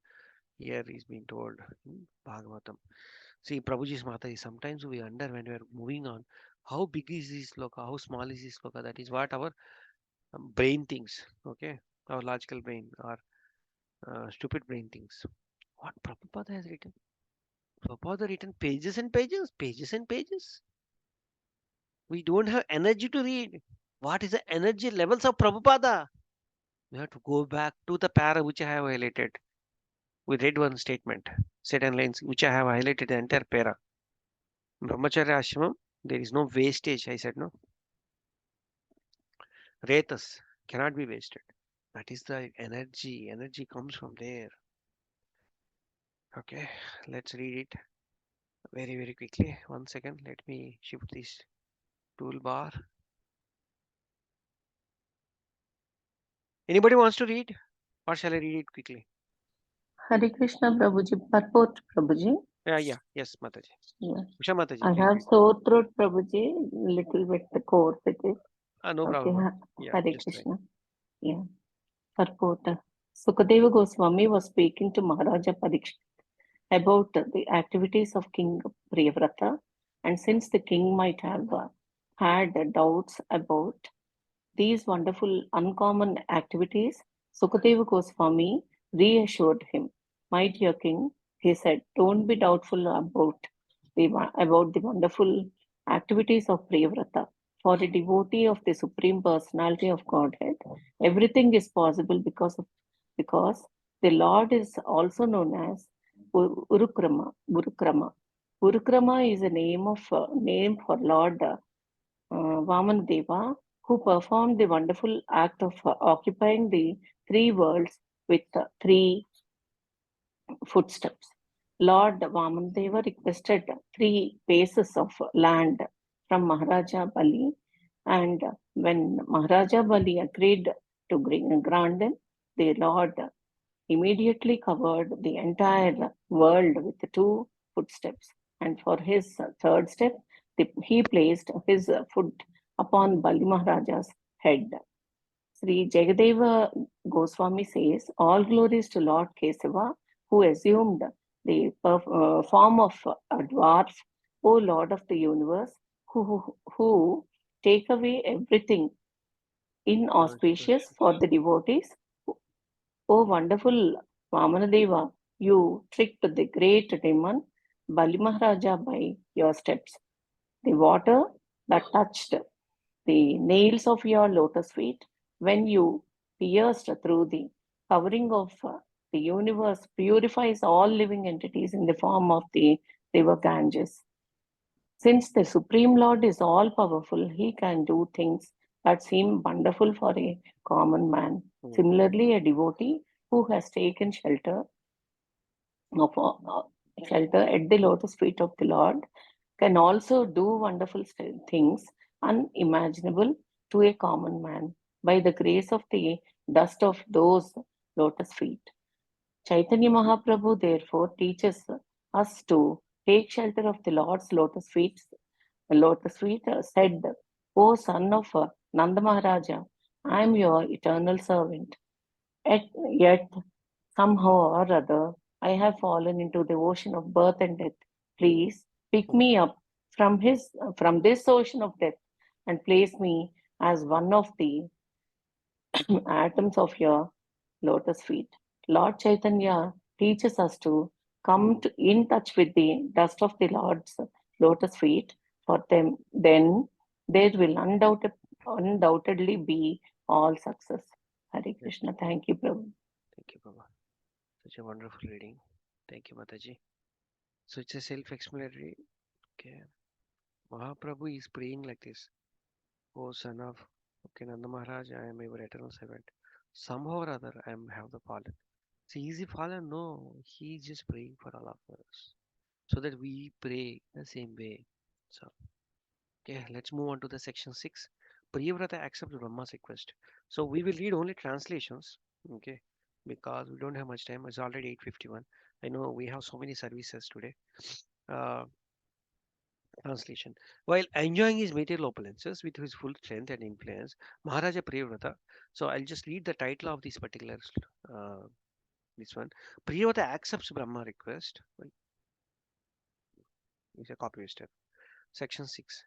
here is being told in Bhagavatam. See, Prabhuji's Mata is sometimes we wonder when we are moving on, how big is this sloka, how small is this sloka. That is what our brain thinks, okay? Our logical brain or stupid brain thinks. What Prabhupada has written? Prabhupada written pages and pages, pages and pages. We don't have energy to read. What is the energy levels of Prabhupada? We have to go back to the para which I have highlighted. We read one statement, certain lines, which I have highlighted the entire para. Brahmacharya ashramam, there is no wastage. I said no. Retas cannot be wasted. That is the energy. Energy comes from there. Okay, let's read it very, very quickly. 1 second. Let me shift this toolbar. Anybody wants to read? Or shall I read it quickly? Hare Krishna Prabhuji, purport Prabhuji. Yes, Mataji. Yeah. Usha Mataji, I please have read. sore throat Prabhuji, little bit the course it is. No Okay, problem. Yeah, Hare just try. Krishna. Yeah. Purport. Sukadeva Goswami was speaking to Maharaja Parikshit about the activities of King Priyavrata, and since the king might have had doubts about these wonderful uncommon activities, Sukadeva Goswami reassured him. My dear king, he said, don't be doubtful about the wonderful activities of Priyavrata. For a devotee of the Supreme Personality of Godhead, everything is possible because the Lord is also known as Urukrama. Urukrama. Urukrama is a name for Lord Vamanadeva, who performed the wonderful act of occupying the three worlds with three footsteps. Lord Vamanadeva requested three paces of land from Maharaja Bali, and when Maharaja Bali agreed to grant them, the Lord immediately covered the entire world with the two footsteps. And for his third step, he placed his foot upon Bali Maharaja's head. Sri Jagadeva Goswami says, all glories to Lord Kesava, who assumed the form of a dwarf, O Lord of the universe, who take away everything inauspicious for the devotees. O wonderful Vamanadeva, you tricked the great demon Bali Maharaja by your steps. The water that touched the nails of your lotus feet when you pierced through the covering of the universe purifies all living entities in the form of the river Ganges. Since the Supreme Lord is all powerful, he can do things that seem wonderful for a common man. Similarly, a devotee who has taken shelter at the lotus feet of the Lord can also do wonderful things unimaginable to a common man by the grace of the dust of those lotus feet. Chaitanya Mahaprabhu therefore teaches us to take shelter of the Lord's lotus feet. Said, O son of Nanda Maharaja, I am your eternal servant. Yet somehow or other, I have fallen into the ocean of birth and death. Please pick me up from this ocean of death and place me as one of the atoms of your lotus feet. Lord Chaitanya teaches us to come in touch with the dust of the Lord's lotus feet. For them, then there will undoubtedly be all success. Hare Krishna. Thank you, Prabhu. Thank you, Baba. Such a wonderful reading. Thank you, Mataji. So it's a self-explanatory. Okay. Mahaprabhu is praying like this. O son of Nanda Maharaj, I am your eternal servant. Somehow or other, have the fallen. See, is he fallen? No. He is just praying for all of us. So that we pray the same way. So, okay, let's move on to the section 6. Priyavrata accepts Brahma's request. So we will read only translations. Okay. Because we don't have much time. It's already 8:51. I know we have so many services today. Translation. While enjoying his material opulences with his full strength and influence, Maharaja Priyavrata. So I'll just read the title of this particular this one. Priyavrata accepts Brahma request. Well, it's a copy step. Section 6.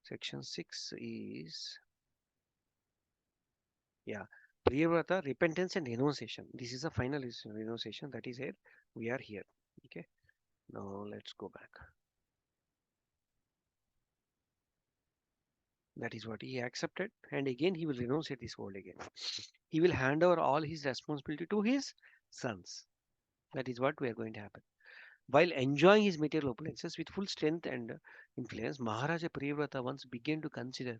Section 6 is Priyavrata, repentance and renunciation. This is a final renunciation. That is here. We are here. Okay. Now let's go back. That is what he accepted, and again he will renounce this world again. He will hand over all his responsibility to his sons. That is what we are going to happen. While enjoying his material opulences with full strength and influence, Maharaja Priyavrata once began to consider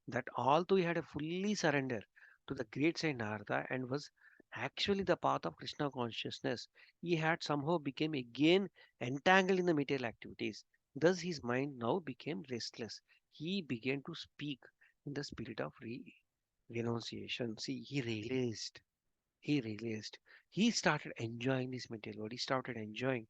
that although he had a fully surrendered to the great saint Narada and was actually the path of Krishna consciousness, he had somehow become again entangled in the material activities. Thus his mind now became restless. He began to speak in the spirit of renunciation. See, he realized he started enjoying this material world. He started enjoying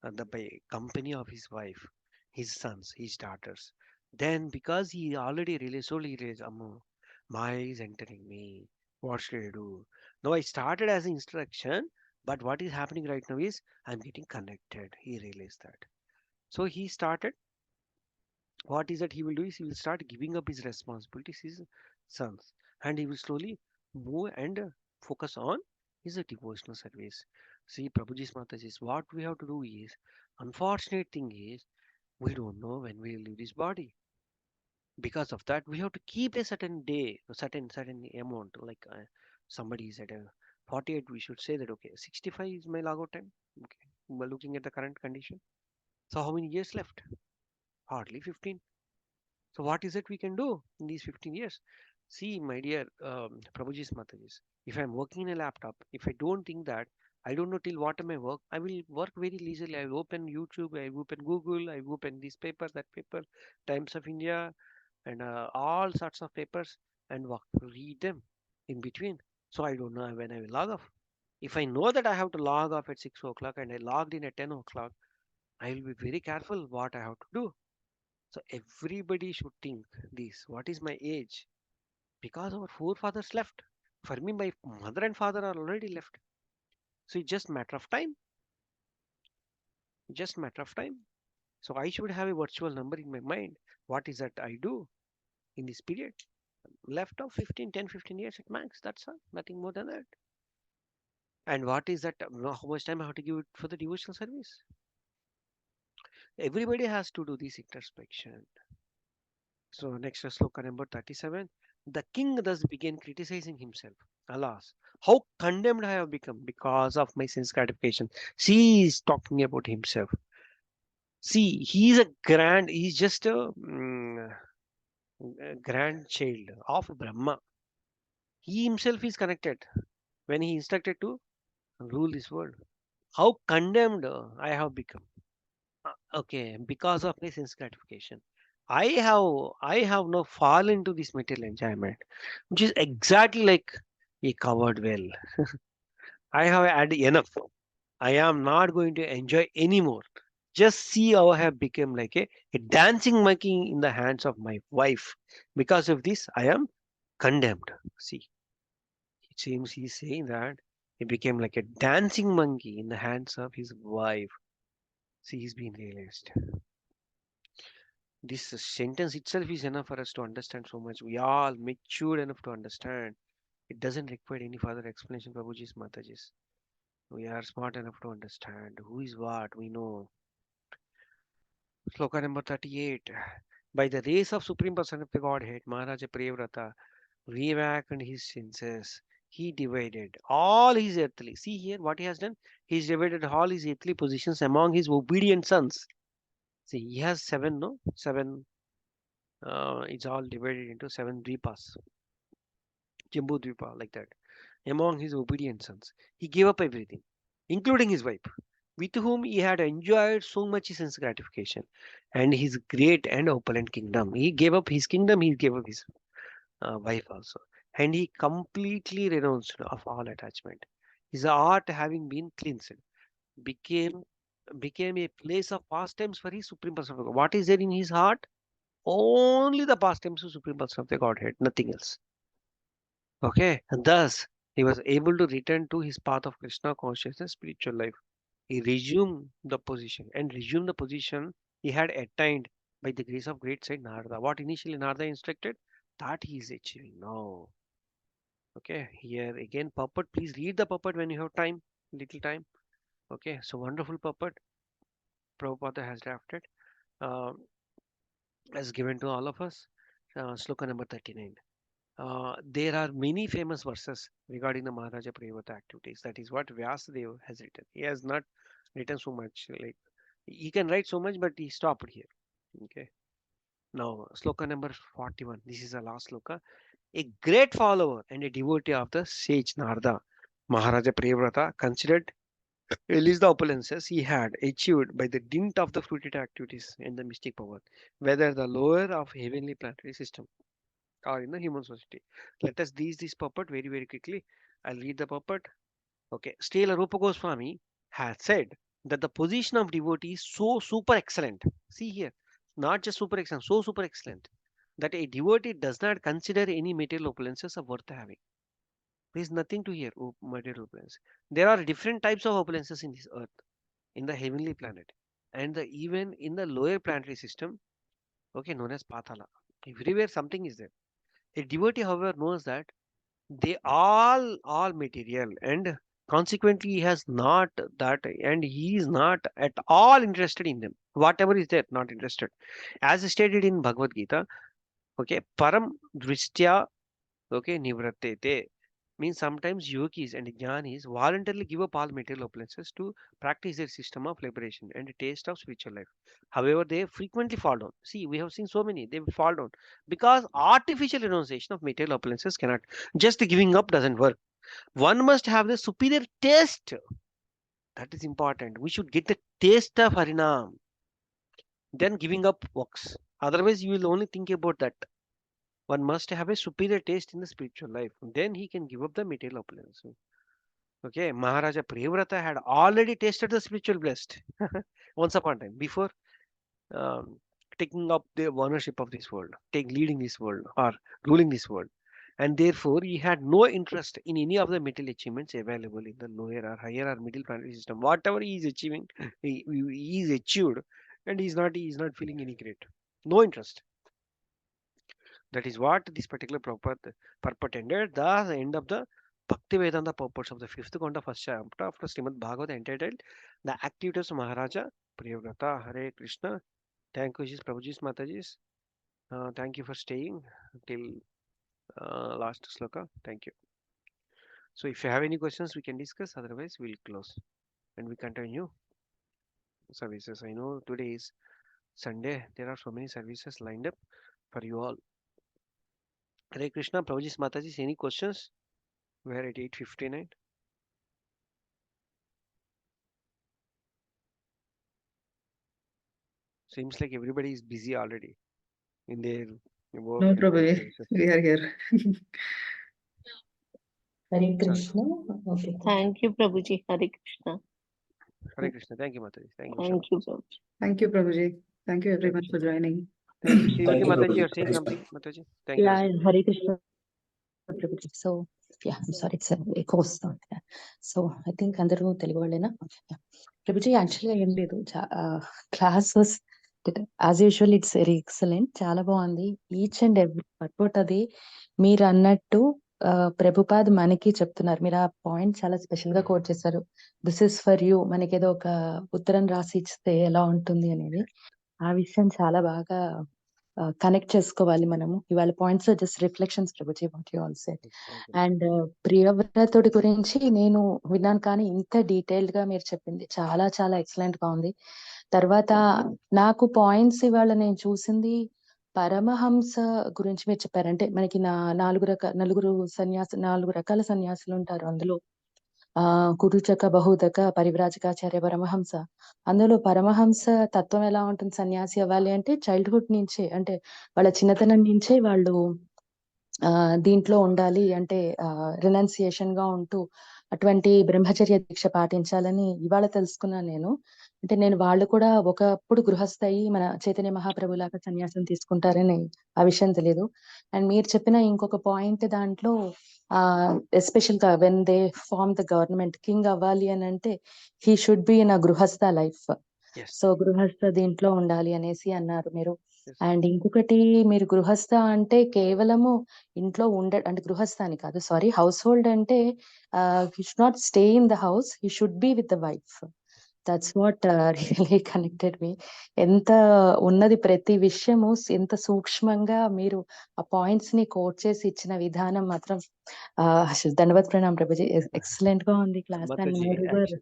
the company of his wife, his sons, his daughters. Then, because he already realized, solely he realized, Amma, Maya is entering me. What should I do? Now, I started as an instruction, but what is happening right now is I'm getting connected. He realized that. So, he started, what is that he will do is he will start giving up his responsibilities, his sons, and he will slowly move and focus on his devotional service. See, Prabhuji's Mataji is what we have to do is, unfortunate thing is, we don't know when we will leave this body. Because of that, we have to keep a certain day, a certain amount. Like somebody is at a 48, we should say that okay, 65 is my logout time. Okay, we're looking at the current condition. So how many years left? Hardly 15. So what is it we can do in these 15 years? See, my dear Prabhuji's Matajis, if I'm working in a laptop, if I don't think that, I don't know till what am I work, I will work very leisurely. I will open YouTube, I will open Google, I will open this paper, that paper, Times of India, and all sorts of papers and work, read them in between. So I don't know when I will log off. If I know that I have to log off at 6 o'clock and I logged in at 10 o'clock, I will be very careful what I have to do. So everybody should think this. What is my age? Because our forefathers left. For me, my mother and father are already left. So it's just matter of time. Just matter of time. So I should have a virtual number in my mind. What is that I do in this period? Left of 15, 10, 15 years at max. That's all. Nothing more than that. And what is that? How much time I have to give it for the devotional service? Everybody has to do this introspection. So next sloka number 37. The king thus began criticizing himself. Alas, how condemned I have become because of my sense gratification. See, he's talking about himself. See, he's just a grandchild of Brahma. He himself is connected when he instructed to rule this world. How condemned I have become. Okay, because of my sense gratification. I have now fallen into this material enjoyment, which is exactly like a covered well. I have had enough. I am not going to enjoy anymore. Just see how I have become like a dancing monkey in the hands of my wife. Because of this, I am condemned. See, it seems he's saying that he became like a dancing monkey in the hands of his wife. See, he's been realized. This sentence itself is enough for us to understand so much. We all matured enough to understand. It doesn't require any further explanation, Prabhuji's Matajis. We are smart enough to understand who is what, we know. Sloka number 38. By the rays of Supreme Person of the Godhead, Maharaja Priyavrata reawakened his senses. He divided all his earthly. See here what he has done? He's divided all his earthly positions among his obedient sons. See, he has seven, no? Seven. It's all divided into seven dvipas. Jumbo Dvipa, like that. Among his obedient sons, he gave up everything, including his wife, with whom he had enjoyed so much sense gratification, and his great and opulent kingdom. He gave up his kingdom, he gave up his wife also, and he completely renounced of all attachment. His heart, having been cleansed, became became a place of pastimes for his supreme person of God. What is there in his heart? Only the pastimes of supreme person of the Godhead, nothing else. Okay, and thus he was able to return to his path of Krishna consciousness, spiritual life. He resumed the position he had attained by the grace of great Saint Narada. What initially Narada instructed, that he is achieving now. Okay, here again, puppet. Please read the puppet when you have time, little time. Okay, so wonderful puppet Prabhupada has drafted, uh, as given to all of us. Sloka number 39. There are many famous verses regarding the Maharaja Prayavata activities. That is what Vyasadeva has written. He has not written so much. Like he can write so much, but he stopped here. Okay. Now, sloka number 41. This is the last sloka. A great follower and a devotee of the sage Narada, Maharaja Priyvrata considered a list of opulences he had achieved by the dint of the fruited activities and the mystic power, whether the lower of heavenly planetary system or in the human society. Let us tease this puppet very, very quickly. I'll read the puppet. Okay. Srila Rupa Goswami has said that the position of devotee is so super excellent. See here, not just super excellent, so super excellent that a devotee does not consider any material opulences of worth having. There is nothing to hear material opulence. There are different types of opulences in this earth, in the heavenly planet, and even in the lower planetary system, okay, known as Pathala. Everywhere something is there. A devotee, however, knows that they all material, and consequently he has not that, and he is not at all interested in them. Whatever is there, not interested. As stated in Bhagavad Gita, okay, param drishtya, okay, nivrattete, means sometimes yogis and jnanis voluntarily give up all material opulences to practice their system of liberation and a taste of spiritual life. However, they frequently fall down. See, we have seen so many, they fall down because artificial renunciation of material opulences cannot. Just giving up doesn't work. One must have the superior taste. That is important. We should get the taste of Harinam. Then giving up works. Otherwise, you will only think about that. One must have a superior taste in the spiritual life. Then he can give up the material opulence. Okay, Maharaja Priyavrata had already tasted the spiritual blessed once upon a time before um, taking up the ownership of this world, leading this world or ruling this world. And therefore, he had no interest in any of the material achievements available in the lower or higher or middle planetary system. Whatever he is achieving, he is achieved, and he is not feeling any great. No interest. That is what this particular purport ended. Thus, the end of the Bhakti Vedanta purports of the fifth canto, first chapter of the Srimad Bhagavatam, entitled The Activities of Maharaja Priyavrata. Hare Krishna. Thank you, Prabhuji, Mataji. Thank you for staying till last sloka. Thank you. So, if you have any questions, we can discuss. Otherwise, we'll close and we continue services. I know today is Sunday. There are so many services lined up for you all. Hare Krishna, Prabhuji, Mataji. Any questions? We are at 8:59. Seems like everybody is busy already in their work. No, and Prabhuji, services. we are here. Hare Sorry. Krishna. Okay. Thank you, Prabhuji. Hare Krishna. Hare Krishna. Thank you, Mataji. Thank you, Thank you, Prabhuji. Thank you, Prabhuji. Thank you, everyone, for joining. Srimati you, Mataji, Prabhuji. you're saying something, Mataji? Thank you. Yeah, Hare Krishna. Prabhuji. So, yeah, I'm sorry, it's an echo sound. Yeah. So, I think అందరూ తెలుగు వాళ్ళేనా? Yeah. Prabhuji, actually ఏం లేదు. Class was, as usual, it's very excellent. చాలా బాగుంది. Each and every purport అది మీరు అన్నట్టు ప్రభుపాద్ మనకి చెప్తున్నారు. మీరు ఆ పాయింట్ చాలా స్పెషల్ గా కోట్ చేశారు. This is for you. మనకి ఏదో ఒక ఉత్తరం రాసి ఇస్తే ఎలా ఉంటుంది అనేది ఆ విషయం చాలా బాగా కనెక్ట్ చేసుకోవాలి మనము. ఇవాళ points just reflections Prabhuji what you all said. And ప్రియవ్రతుడి గురించి నేను విన్నాను, కానీ ఇంత డీటెయిల్డ్ గా మీరు చెప్పింది చాలా చాలా ఎక్సలెంట్ గా ఉంది. తర్వాత నాకు పాయింట్స్ ఇవాళ నేను చూసింది పరమహంస గురించి మీరు చెప్పారంటే మనకి నాలుగు రకాల సన్యాసులు ఉంటారు. అందులో కురుచక బహుదక పరివ్రాజకాచార్య పరమహంస. అందులో పరమహంస తత్వం ఎలా ఉంటుంది సన్యాసి అవ్వాలి అంటే చైల్డ్హుడ్ నుంచే, అంటే వాళ్ళ చిన్నతనం నుంచే వాళ్ళు దీంట్లో ఉండాలి, అంటే రినౌన్సియేషన్ గా ఉంటూ అటువంటి బ్రహ్మచర్య దీక్ష పాటించాలని ఇవాళ తెలుసుకున్నాను నేను. అంటే నేను వాళ్ళు కూడా ఒకప్పుడు గృహస్థయి మన చైతన్య మహాప్రభు లాగా సన్యాసం తీసుకుంటారని ఆ విషయం తెలియదు. అండ్ మీరు చెప్పిన ఇంకొక పాయింట్ దాంట్లో ఎస్పెషల్ గా when they form the government, king అవ్వాలి అని అంటే he should be in a grihastha life. So గృహస్థ దీంట్లో ఉండాలి అనేసి అన్నారు మీరు. అండ్ ఇంకొకటి మీరు గృహస్థ అంటే కేవలము ఇంట్లో అంటే గృహస్థ అని కాదు, సారీ, హౌస్ హోల్డ్ అంటే he should not stay in the house, he should be with the wife. That's what really connected me. ఎంత ఉన్నది ప్రతి విషయము ఎంత సూక్ష్మంగా మీరు ఆ పాయింట్స్ ని కోట్ చేసి ఇచ్చిన విధానం మాత్రం అసలు ధన్యవాద్ ప్రణామ్ ప్రభుజీ. ఎక్సలెంట్ గా ఉంది class. And Mataji, more over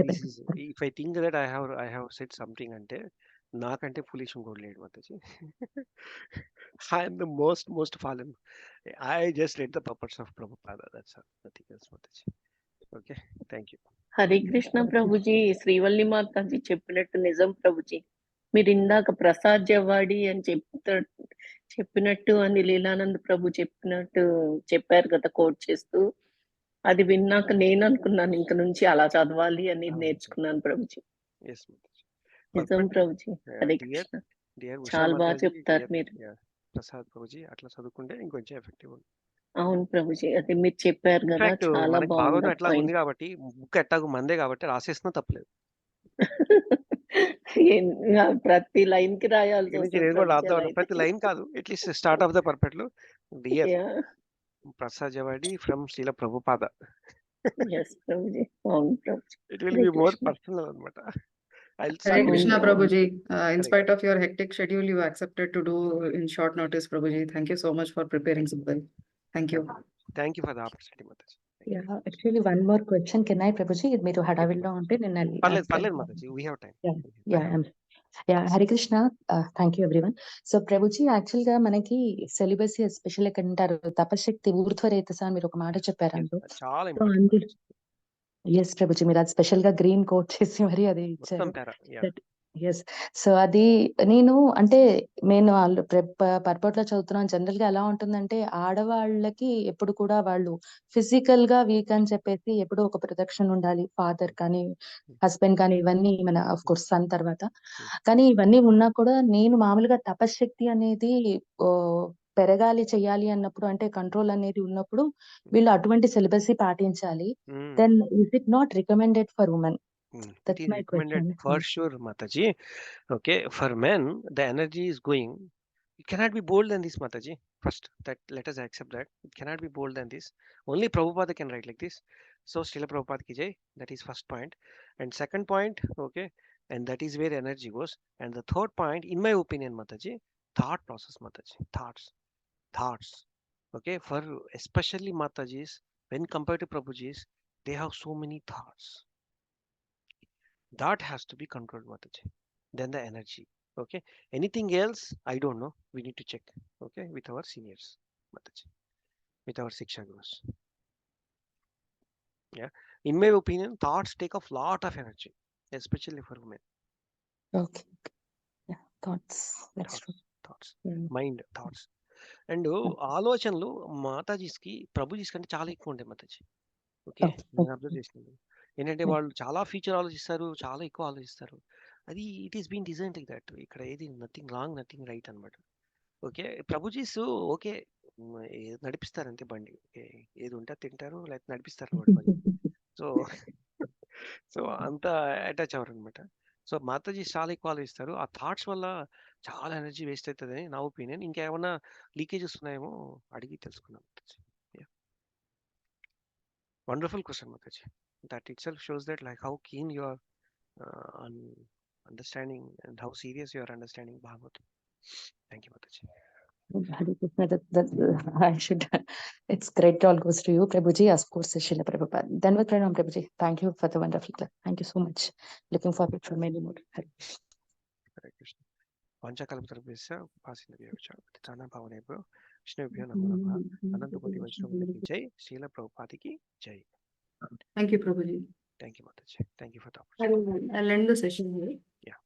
this is, if I think that I have said something అంటే నాకంటే foolish ఇంకోటి లేడు Mataji. I am the most fallen. I just read the purpose of Prabhupada. That's all. Nothing else Mataji. Okay, thank you. Hare Krishna Prabhuji. Srivalli Mataji చెప్పినట్టు నిజం ప్రభుజీ. మీరు ఇందాక ప్రసాద్ జవాడి అని చెప్పినట్టు అని లీలానంద్ ప్రభు చెప్పారు కదా కోట్ చేస్తూ. అది విన్నాక నేను అనుకున్నాను ఇంక నుంచి అలా చదవాలి అని నేర్చుకున్నాను ప్రభుజీ. Yes Mataji. నిజం ప్రభుజీ. హరే కృష్ణ. Dear Usha చాలా బాగా Mataji, చెప్తారు dear, మీరు. yeah, Prasad Prabhuji అట్లా చదువుకుంటే ఇంకొంచెం ఎఫెక్టివ్ ఉంది. అవును ప్రభుజీ. అది మీరు చెప్పారు కదా, ఇన్ఫాక్ట్ చాలా మనకి భాగవతం బాగుంది ఎట్లా ఉంది పాయింట్. కాబట్టి బుక్ ఎట్టాగు మందే కాబట్టి రాసేసినా తప్పలేదు. ప్రతి లైన్ కి రాయాల్సి ఇక్కడి నుంచి వస్తుంది నేను కూడా ప్రభుజీ రాద్దాం అలా అయితే. ప్రతి లైన్ కాదు, at least start of the perfect లో dear Yeah. Prasad Jawadi from Srila Prabhupada. Yes, Prabhuji. అవును Prabhuji. It will Hare be more Krishna. Personal అనమాట. ఐ విల్ Hare స్టార్ట్ అవును Krishna, Prabhuji. Prabhuji. In Correct. spite of your hectic schedule, you accepted to do in short notice, Prabhuji. Thank you so much for preparing so well. Thank you. Thank you for the opportunity Mataji. Actually one more question can I Prabhuji? మీరు హడావిడిలో ఉంటే నేను పర్లేదు Mataji, we have time. Hare Krishna. Thank you everyone. So Prabhuji, actual గా మనకి syllabus special ఎక్కడ అంటారు తపశక్తి ఊర్ధ్వరేతస అని మీరు ఒక మాట చెప్పారు అందులో. చాలా సో అందులో ఇంపార్టెంట్. ఎస్ ప్రభుజీ, మీరు అది స్పెషల్ గా గ్రీన్ కోట్ చేసి మరి అది మొత్తం ఇచ్చారు. పారా. ఎస్. సో అది నేను అంటే నేను వాళ్ళు పర్పట్లో చదువుతున్నాను. జనరల్ గా ఎలా ఉంటుందంటే ఆడవాళ్ళకి ఎప్పుడు కూడా వాళ్ళు ఫిజికల్ గా వీక్ అని చెప్పేసి ఎప్పుడో ఒక ప్రొటెక్షన్ ఉండాలి. ఫాదర్ కానీ హస్బెండ్ కానీ ఇవన్నీ మన ఆఫ్ కోర్స్ సన్ తర్వాత. కానీ ఇవన్నీ ఉన్నా కూడా నేను మామూలుగా తపశక్తి అనేది పెరగాలి చెయ్యాలి అన్నప్పుడు, అంటే కంట్రోల్ అనేది ఉన్నప్పుడు వీళ్ళు అటువంటి సిలబస్ పాటించాలి. Then is it not recommended for women? It is recommended for sure Mataji. Okay, for men the energy is going, it cannot be bold than this Mataji. First, that let us accept that it cannot be bold than this. Only Prabhupada can write like this. So Srila Prabhupada ki jai. That is first point. And second point, okay, and that is where energy goes. And the third point, in my opinion Mataji, thought process Mataji. Thoughts. Okay, for especially Matajis, when compared to Prabhujis, they have so many thoughts. That has to be controlled Mataji. Then the energy. Okay, anything else I don't know, we need to check, okay, with our seniors Mataji, with our Siksha Gurus. Yeah, in my opinion thoughts take a lot of energy, especially for women. Okay. Yeah, thoughts. That's true. Thoughts. Mind, thoughts. And ఆలోచనలు మాతాజీస్కి ప్రభుజీస్ కంటే చాలా ఎక్కువ ఉంటాయి మతాజీ. Okay, నేను observe చేసినాను. ఏంటంటే వాళ్ళు చాలా ఫ్యూచర్ ఆలోచిస్తారు, చాలా ఎక్కువ ఆలోచిస్తారు. అది it is been design like that. ఇక్కడ ఏది నథింగ్ రాంగ్, నథింగ్ రైట్ అనమాట. ఓకే, ప్రభుజీస్ ఓకే నడిపిస్తారు అంతే బండి. ఏది ఉంటే తింటారు, లేకపోతే నడిపిస్తారు అనమాట బండి. సో అంత అటాచ్ అవ్వరు అనమాట. సో మాతాజీ చాలా ఎక్కువ ఆలోచిస్తారు. ఆ థాట్స్ వల్ల చాలా ఎనర్జీ వేస్ట్ అవుతుంది అని నా ఒపీనియన్. ఇంకేమైనా లీకేజెస్ ఉన్నాయేమో అడిగి తెలుసుకున్నాం. Wonderful question Mataji. That itself shows that like how keen you are on understanding and how serious you are understanding Bhagavatam. Thank you Mataji. I should. It's great. All goes to you, Prabhuji. Of course, Srila Prabhupada. Dhanavad Pranam, Prabhuji. Thank you for the wonderful class. Thank you so much. Looking forward for many more. Hare Krishna. Vanchakalpatarubhyasya upasinabhyavcha tana bhavanebhyo Vishnubhyo namo namaha. Anantapati Vaishnavaki jai. Srila Prabhupada ki jai. Thank you, Prabhuji. Thank you Mataji. Thank you for the opportunity. I'll end the session here. Yeah.